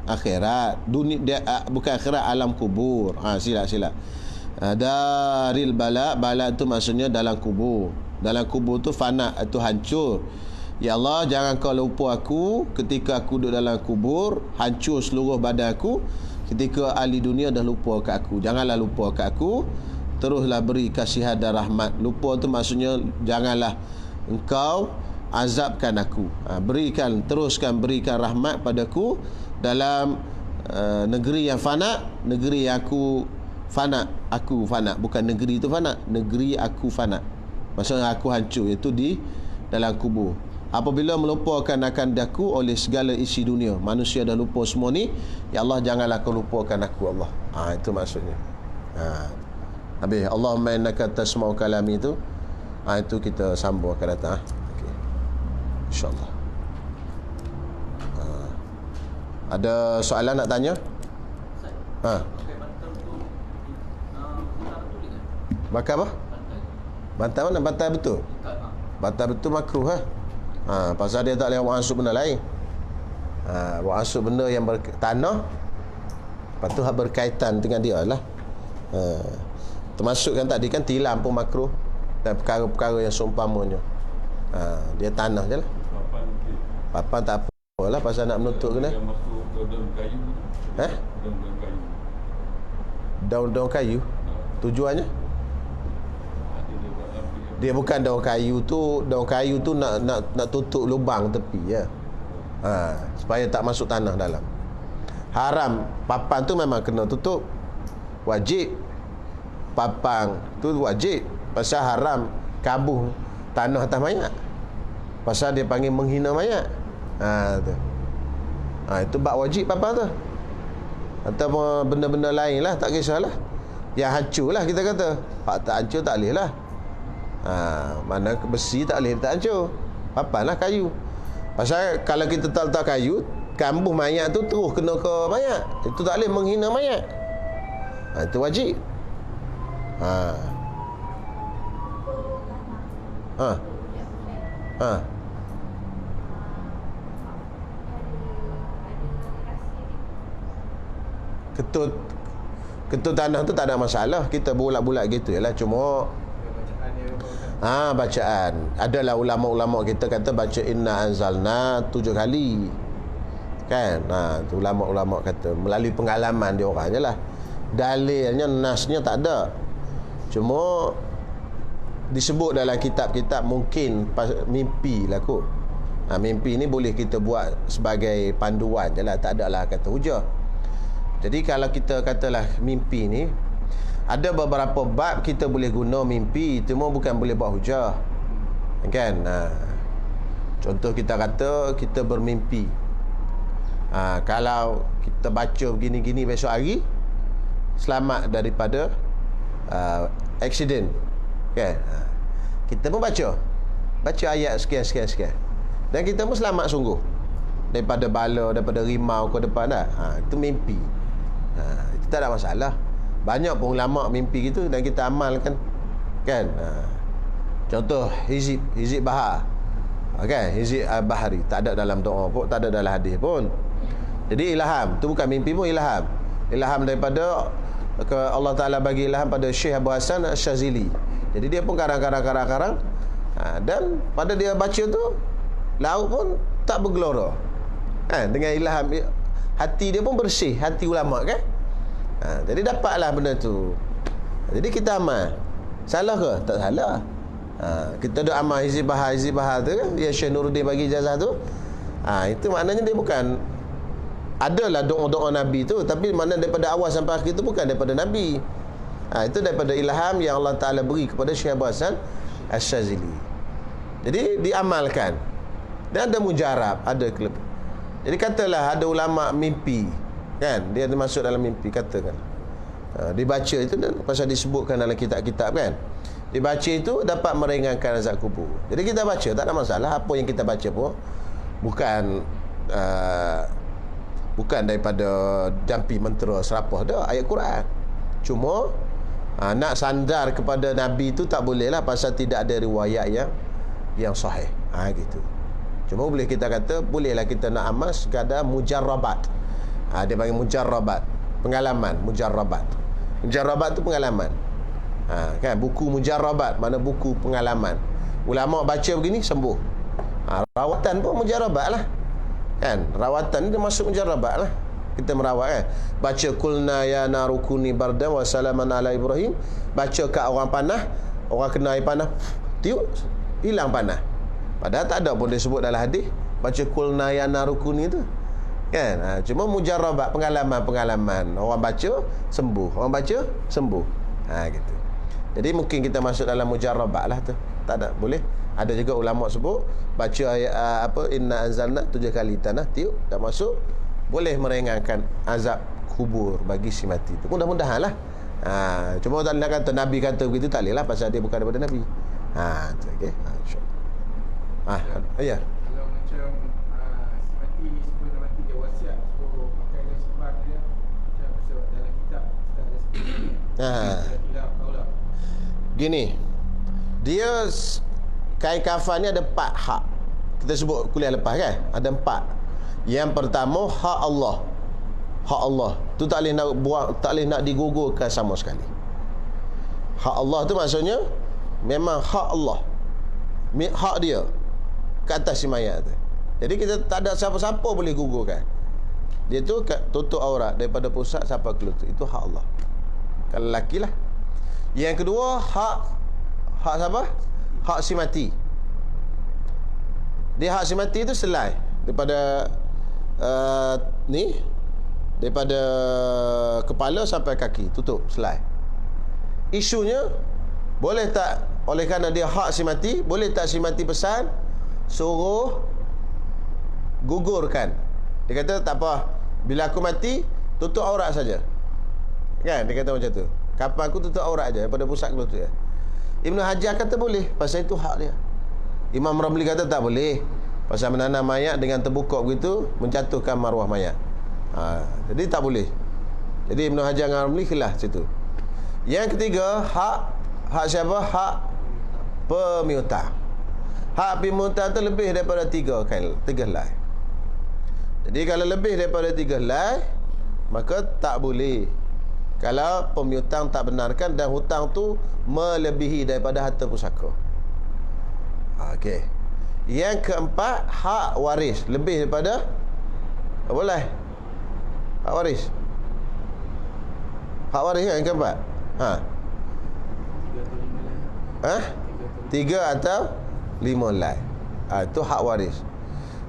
akhirat, dunia dia, bukan akhirat, alam kubur. Silap. Daril bala, bala tu maksudnya dalam kubur. Dalam kubur tu fana, itu hancur. Ya Allah, jangan kau lupa aku ketika aku duduk dalam kubur, hancur seluruh badan aku. Ketika ahli dunia dah lupa ke aku, janganlah lupa ke aku. Teruslah beri kasihan dan rahmat. Lupa tu maksudnya janganlah engkau azabkan aku. Teruskan berikan rahmat padaku dalam negeri yang fana, negeri yang aku fana, bukan negeri itu fana, negeri aku fana, maksudnya aku hancur, iaitu di dalam kubur. Apabila melupakan akan daku oleh segala isi dunia, manusia dah lupa semua ni, ya Allah janganlah kau lupakan aku Allah. Itu maksudnya. Habis Allahumma innaka tasma'u kalami itu, itu kita sambung akan datang. InsyaAllah. Ada soalan nak tanya? Bakar apa? Bantal mana? Bantal betul? Bantal betul makruh pasal dia tak boleh buat asup benda lain. Buat asup benda yang bertanah, lepas tu berkaitan dengan dia lah. Termasuk kan tadi kan tilam pun makruh, dan perkara-perkara yang seumpamanya. Dia tanah je lah. Papan tak apa lah, pasal nak menutup kena. Daun-daun kayu. Tujuannya? Dia bukan daun kayu tu. Daun kayu tu nak tutup lubang tepi ya. Supaya tak masuk tanah dalam. Haram. Papan tu memang kena tutup, wajib. Papang tu wajib. Pasal haram kabuh tanah atas mayat, pasal dia panggil menghina mayat. Tu. Itu bab wajib papan tu. Atau benda-benda lain lah, tak kisahlah. Yang hancur lah kita kata. Hak tak hancur tak boleh lah. Mana besi tak boleh tak hancur. Papan lah kayu. Pasal kalau kita tak letak kayu, kambuh mayat tu terus kena ke mayat. Itu tak boleh menghina mayat. Itu wajib. Ketut tanah tu tak ada masalah, kita bulat-bulat gitu je lah. Cuma bacaan, adalah ulama-ulama kita kata baca inna anzalna 7 kali kan. Tu ulama-ulama kata melalui pengalaman dia orang je lah. Dalilnya, nasnya tak ada. Cuma disebut dalam kitab-kitab, mungkin mimpi lah kot. Mimpi ni boleh kita buat sebagai panduan je lah, tak ada lah kata hujah. Jadi kalau kita katalah mimpi ni, ada beberapa bab kita boleh guna mimpi, cuma bukan boleh buat hujah. Kan? Contoh kita kata kita bermimpi. Kalau kita baca begini-gini besok hari, selamat daripada accident. Kan? Kita pun baca ayat sekian. Dan kita pun selamat sungguh daripada bala, daripada rimau ke depan dah. Itu mimpi. Itu tak ada masalah. Banyak pun ulama mimpi gitu dan kita amalkan. Kan? Contoh hizib bahar. Kan? Hizib bahari tak ada dalam doa pun, tak ada dalam hadis pun. Jadi ilham tu bukan mimpi pun, ilham daripada Allah Ta'ala bagi ilham pada Syekh Abu Hasan Syazili. Jadi dia pun karang-karang dan pada dia baca tu laut pun tak bergelora. Dengan ilham, hati dia pun bersih, hati ulama kan. Jadi dapatlah benda tu. Jadi kita amal. Salah ke? Tak salah. Kita duk amal hizib bahar tu kan, ya Syekh Nuruddin bagi ijazah tu. Itu maknanya dia bukan, adalah doa-doa Nabi tu, tapi mana daripada awal sampai akhir tu bukan daripada Nabi. Itu daripada ilham yang Allah Ta'ala beri kepada Syekh Abu Hasan Asy-Syazili. Jadi diamalkan. Dan ada mujarab, ada klub. Jadi katalah ada ulama mimpi, kan, dia masuk dalam mimpi, katakan dibaca itu, dan pasal disebutkan dalam kitab-kitab kan, dibaca itu dapat meringankan azab kubur. Jadi kita baca, tak ada masalah. Apa yang kita baca pun bukan daripada jampi mentera serapah dah, ayat Quran. Cuma nak sandar kepada Nabi tu tak boleh lah, pasal tidak ada riwayat yang sahih. Gitu. Cuma boleh kita kata, bolehlah kita nak amal sekadar mujarrabat. Dia panggil mujarrabat, pengalaman. Mujarrabat tu pengalaman. Kan, buku mujarrabat, mana buku pengalaman. Ulama baca begini sembuh. Rawatan pun mujarrabat lah. Kan, rawatan ni dia masuk mujarrabat lah. Kita merawat kan. Baca kulna ya narukuni bardan wa salaman ala Ibrahim. Baca kat orang panah, orang kena air panah, tiup, hilang panah. Padahal tak ada pun disebut dalam hadis baca kulna ya narukuni tu. Kan? Cuma mujarrabat, pengalaman. Orang baca sembuh, orang baca sembuh. Gitu. Jadi mungkin kita masuk dalam mujarrabat lah tu. Tak ada, boleh. Ada juga ulama sebut baca ayat inna anzalna 7 kali tanah tiup tak masuk, boleh meringankan azab kubur bagi si mati tu. Mudah-mudahan lah. Cuma tak nak kata Nabi kata begitu, tak boleh lah, pasal dia bukan daripada Nabi. Okey. Ya. Kalau macam mati sebelum dia mati dia wasiat suruh pakai kain simpan dia, macam sebab dalam kitab tak ada seperti tidak tahu lah. Gini, dia kain kafan ni ada 4 hak. Kita sebut kuliah lepas kan, ada 4. Yang pertama hak Allah. Hak Allah tu tak boleh nak buang, tak boleh nak digugurkan sama sekali. Hak Allah tu maksudnya memang hak Allah, hak dia ke atas si mayat tu. Jadi kita tak ada siapa-siapa boleh gugurkan. Dia tu tutup aurat daripada pusat sampai ke lutut. Itu hak Allah. Kalau lelaki lah. Yang kedua hak siapa? Hak si mati. Dia hak si mati tu selai daripada daripada kepala sampai kaki, tutup selai. Isunya boleh tak, oleh kerana dia hak si mati, boleh tak si mati pesan suruh gugurkan. Dia kata tak apa, bila aku mati tutup aurat saja. Kan dia kata macam tu. Kapan aku tutup aurat aja daripada pusat ke lutut ya. Ibn Hajar kata boleh, pasal itu hak dia. Imam Ramli kata tak boleh, pasal menanam mayat dengan terbuka begitu menjatuhkan maruah mayat. Jadi tak boleh. Jadi Ibn Hajar dengan Ramli khilaf situ. Yang ketiga hak siapa? Hak pemiutang. Hak pemiutang tu lebih daripada 3 helai. Jadi kalau lebih daripada 3 helai, maka tak boleh. Kalau pemiutang tak benarkan dan hutang tu melebihi daripada harta pusaka. Okey. Yang keempat hak waris, lebih daripada boleh. Hak waris. Hak waris yang keempat. 3 atau 5 helai. Itu hak waris.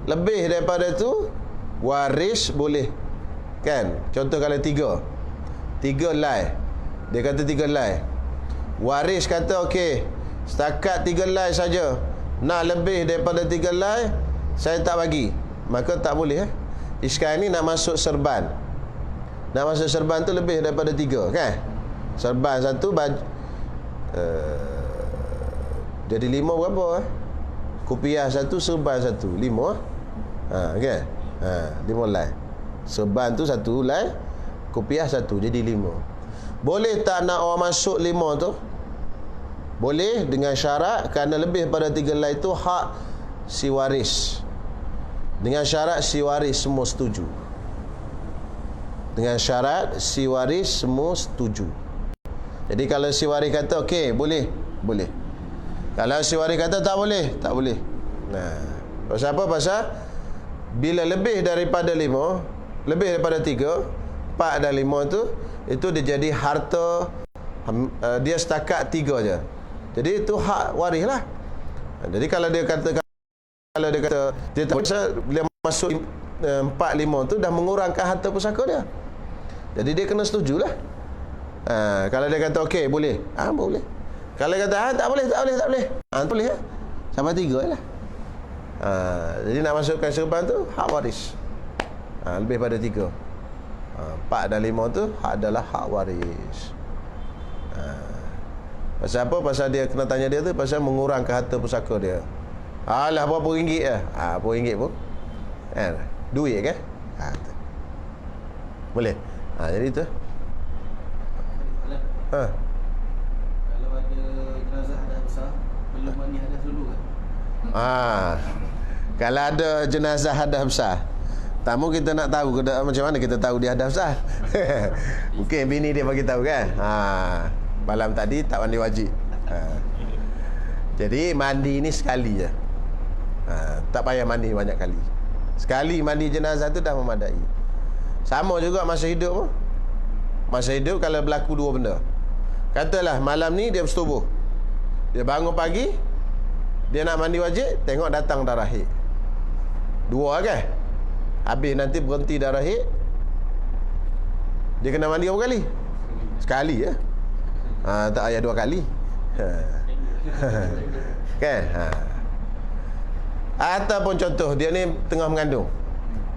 Lebih daripada tu waris boleh Kan? Contoh kalau 3 helai. Dia kata 3 helai. Waris kata okey, setakat 3 helai saja. Nak lebih daripada 3 helai saya tak bagi. Maka tak boleh Sekarang ni nak masuk serban. Nak masuk serban tu lebih daripada 3 kan? Serban satu jadi 5 berapa Kopiah satu, serban satu, 5 kan? 5 helai. Serban tu 1 helai, kopiah 1, jadi 5. Boleh tak nak orang masuk 5 tu? Boleh, dengan syarat kerana lebih pada 3 helai tu hak si waris. Dengan syarat si waris semua setuju. Dengan syarat si waris semua setuju. Jadi kalau si waris kata okey, boleh. Kalau si waris kata tak boleh. Pasal apa? Pasal bila lebih daripada 5, lebih daripada 3, 4 dan 5 tu, itu dia jadi harta, dia setakat 3 je. Jadi itu hak waris lah. Jadi kalau dia kata dia tak bisa, bila masuk 4, 5 tu dah mengurangkan harta pusaka dia. Jadi dia kena setujulah. Kalau dia kata okey, boleh. Boleh. Kalau dia kata tak boleh. Boleh sampai 3 lah. Jadi nak masukkan serban tu hak waris. Lebih pada 3. 4 dan 5 tu adalah hak waris. Pasal apa? Pasal dia kena tanya dia tu pasal mengurangkan harta pusaka dia. Alah, berapa ringgit je? Berapa ringgit pun duit kan? Boleh. Jadi tu. Kalau ada jenazah hadas besar, belum mandi hadas dulu kan? Kalau ada jenazah hadas besar, tamu kita nak tahu macam mana kita tahu dia hadas besar. Mungkin bini dia bagi tahu kan. Malam tadi tak mandi wajib. Jadi mandi ni sekali je. Tak payah mandi banyak kali. Sekali mandi jenazah tu dah memadai. Sama juga masa hidup pun. Masa hidup kalau berlaku 2 benda. Katalah malam ni dia bersetubuh. Dia bangun pagi, dia nak mandi wajib, tengok datang darah haid. 2 kan? Habis nanti berhenti darah haid, dia kena mandi berapa kali? Sekali ya. Tak payah 2 kali. Kan? Ataupun contoh dia ni tengah mengandung.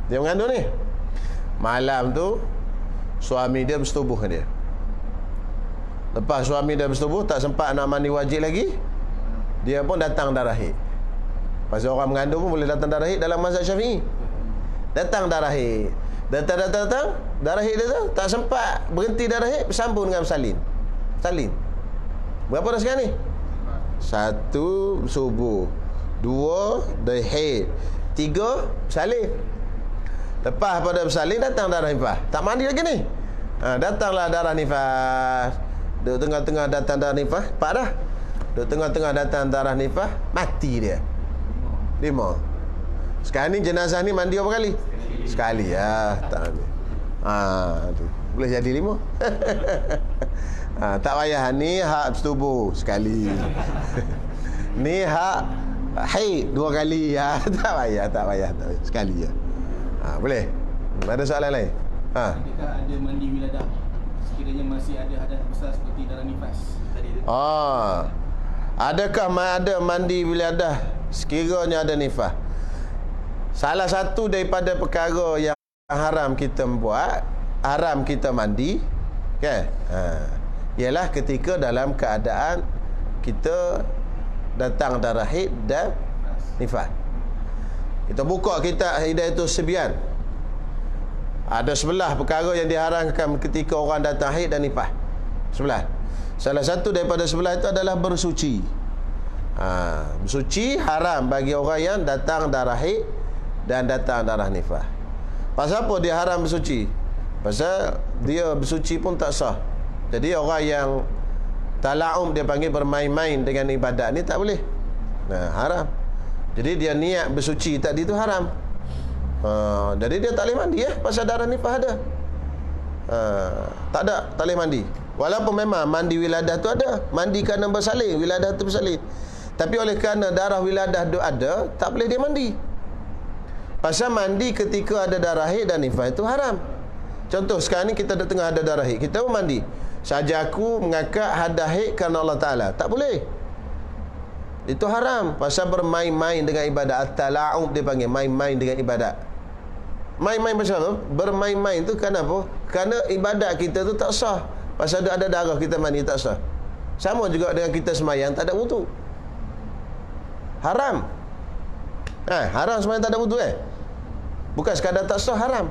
Dia mengandung ni. Malam tu suami dia bersetubuh dengan dia. Lepas suami dia bersetubuh, tak sempat nak mandi wajib lagi, dia pun datang darah haid. Pasal orang mengandung pun boleh datang darah haid dalam mazhab Syafi'i. Datang darah haid. Datang darah haid dia tu tak sempat berhenti darah haid, bersambung dengan salin. Berapa dah sekarang ni? 1 subuh, 2 darah haid, 3 salin. Lepas pada bersalin datang darah nifas. Tak mandi lagi ni. Datanglah darah nifas. Duk tengah-tengah datang darah nifas, 4 dah. Duk tengah-tengah datang darah nifas, mati dia. 5. Sekarang ni jenazah ni mandi berapa kali? Sekali ya. Tak ambil. Tu. Boleh jadi 5. Tak payah. Ni hak bersetubuh sekali. Ni hak haid 2 kali ya. Tak payah. Sekali ya. Boleh. Ada soalan lain? Adakah ada mandi wiladah sekiranya masih ada hadas besar seperti darah nifas tadi tu? Adakah ada mandi wiladah sekiranya ada nifas? Salah satu daripada perkara yang haram kita buat, haram kita mandi kan? Ialah ketika dalam keadaan kita datang darah haid dan nifas. Kita buka kitab Hidayatus Sibyan. Ada 11 perkara yang diharamkan ketika orang datang haid dan nifas. 11. Salah satu daripada 11 itu adalah bersuci. Bersuci haram bagi orang yang datang darah haid dan datang darah nifas. Pasal apa dia haram bersuci? Pasal dia bersuci pun tak sah. Jadi orang yang tala'um, dia panggil bermain-main dengan ibadat ni, tak boleh. Haram. Jadi dia niat bersuci tadi tu haram. Jadi dia tak boleh mandi pasal darah nifas ada. Tak boleh mandi. Walaupun memang mandi wiladah tu ada, mandi kerana bersalin, wiladah tu bersalin. Tapi oleh kerana darah wiladah tu ada, tak boleh dia mandi. Pasal mandi ketika ada darah haid dan nifas itu haram. Contoh sekarang ni kita tengah ada darah haid, kita pun mandi. Saja aku mengakak hadah haid kerana Allah Ta'ala, tak boleh. Itu haram. Pasal bermain-main dengan ibadat. At-tala'ub dia panggil, main-main dengan ibadat. Main-main pasal apa? Bermain-main tu kerana apa? Kerana ibadat kita tu tak sah. Pasal ada darah kita mandi tak sah. Sama juga dengan kita semayang tak ada wudu. Haram. Haram semayang tak ada wudu Bukan sekadar tak sah, haram.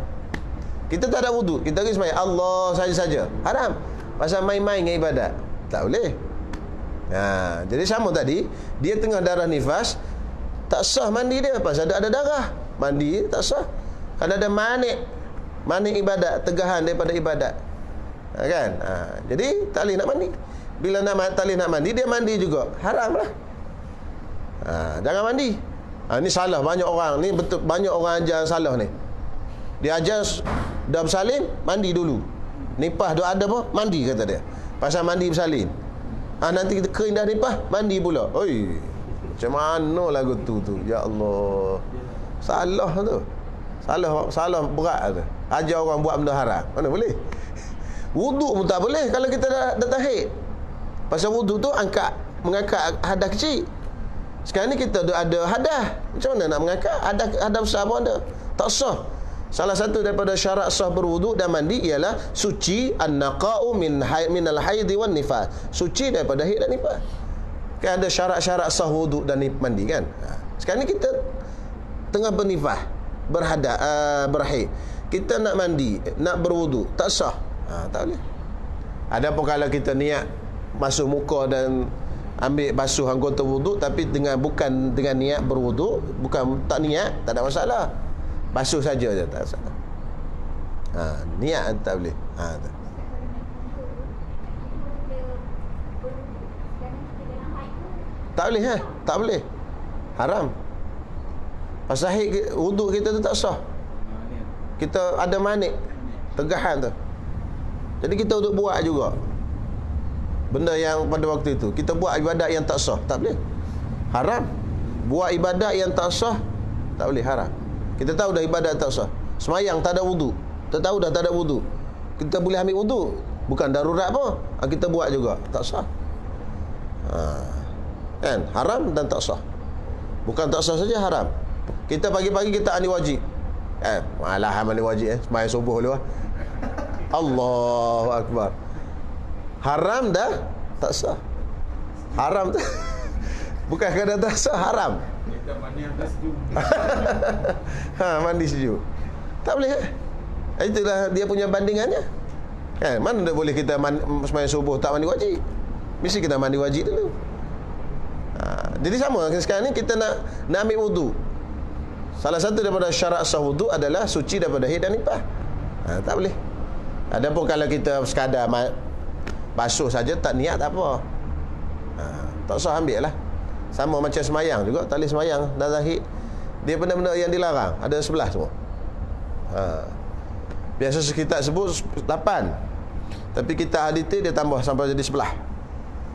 Kita tak ada wudu, kita pergi semayang Allah saja-saja, haram. Pasal main-main dengan ibadat, tak boleh. Jadi sama tadi, dia tengah darah nifas, tak sah mandi dia. Pasal ada darah, mandi tak sah. Kerana ada manik ibadat, tegahan daripada ibadat, kan? Jadi tak boleh nak mandi. Bila tak boleh nak mandi, dia mandi juga, haram lah. Jangan mandi. Ni salah banyak orang ni, betul, banyak orang ajar salah ni. Dia ajar dah bersalin, mandi dulu. Nipah dah ada apa? Mandi, kata dia. Pasal mandi bersalin. Nanti kita kering dah nipah, mandi pula. Oi, macam mana lagu tu? Ya Allah. Salah tu. Salah berat tu. Ajar orang buat benda haram. Mana boleh? Wuduk pun tak boleh kalau kita dah tahid. Pasal wuduk tu mengangkat hadah kecil. Sekarang ni kita ada hadah. Macam mana nak mengangkat? Hadah besar pun ada. Tak sah. Salah satu daripada syarat sah berwuduk dan mandi ialah suci an-naqa'u minal haidhi wan nifas. Suci daripada haid dan nifas. Kan ada syarat-syarat sah wuduk dan mandi kan? Sekarang ni kita tengah bernifas, berhaid. Kita nak mandi, nak berwuduk, tak sah. Tak boleh. Adapun kalau kita niat basuh muka dan ambil basuh anggota wuduk, tapi bukan dengan niat berwuduk, bukan tak niat, tak ada masalah. Basuh saja je, tak masalah. Niat tak boleh. Tak boleh tak boleh. Haram. Pasal haid wuduk kita tu tak sah. Kita ada manik, tegahan tu. Jadi kita untuk buat juga benda yang pada waktu itu kita buat ibadat yang tak sah, tak boleh, haram. Buat ibadat yang tak sah tak boleh, haram. Kita tahu dah ibadat tak sah. Semayang tak ada wudu, kita tahu dah tak ada wudu, kita boleh ambil wudu, bukan darurat apa, kita buat juga tak sah. Kan? Haram dan tak sah. Bukan tak sah saja, haram. Kita pagi-pagi kita mandi wajib. Malah mandi wajib semayang subuh dulu. Allahu Akbar. Haram dah tak sah. Haram tu bukan kerana tak sah, haram. Kita mandi atas sejuk. Mandi sejuk. Tak boleh. Itulah dia punya bandingannya. Mana dah boleh kita semayang subuh tak mandi wajib. Mesti kita mandi wajib dulu. Jadi sama sekarang ni kita nak ambil wudu. Salah satu daripada syarat sah wudu adalah suci daripada haid dan nifas. Tak boleh. Adapun kalau kita sekadar basuh saja, tak niat, tak apa. Tak usah ambil lah. Sama macam semayang juga, tak boleh semayang dah zahid. Dia benda-benda yang dilarang, ada 11 semua. Biasa kita sebut 8, tapi kita hadith dia tambah sampai jadi 11.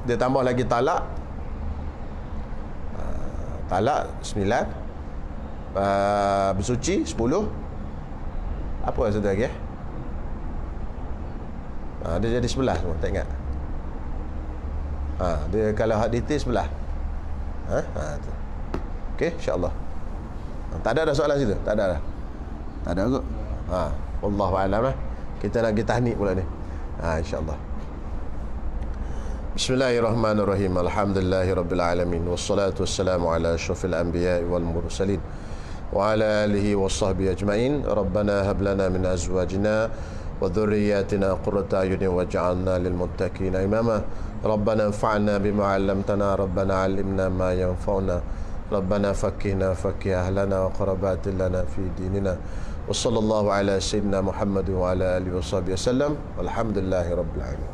Dia tambah lagi talak. Talak 9, bersuci 10. Apa satu lagi dia jadi 11 semua, tak ingat. Dia kalau hak detail 11. Okey, insya-Allah. Tak ada dah soalan situ? Tak ada dah. Tak ada kot. Wallahu a'lam lah. Kita nak pergi tahnik pula ni. Insya-Allah. Bismillahirrahmanirrahim. Alhamdulillahirabbil alamin wassalatu wassalamu ala asyrafil anbiya'i wal mursalin wa ala alihi washabbihi ajmain. Rabbana hab lana min azwajina wa dhurriyyatina qurrata a'yunin waj'alna lil muttaqina imama. Rabbana anfa'na bima 'allamtana, Rabbana 'allimna ma yanfa'una, Rabbana fakkihna fakkih ahlana wa qarabatin lana fi dinina. Wa sallallahu ala sayyidina Muhammad wa ala alihi wa sahbihi wasallam. Walhamdulillahi rabbil alamin.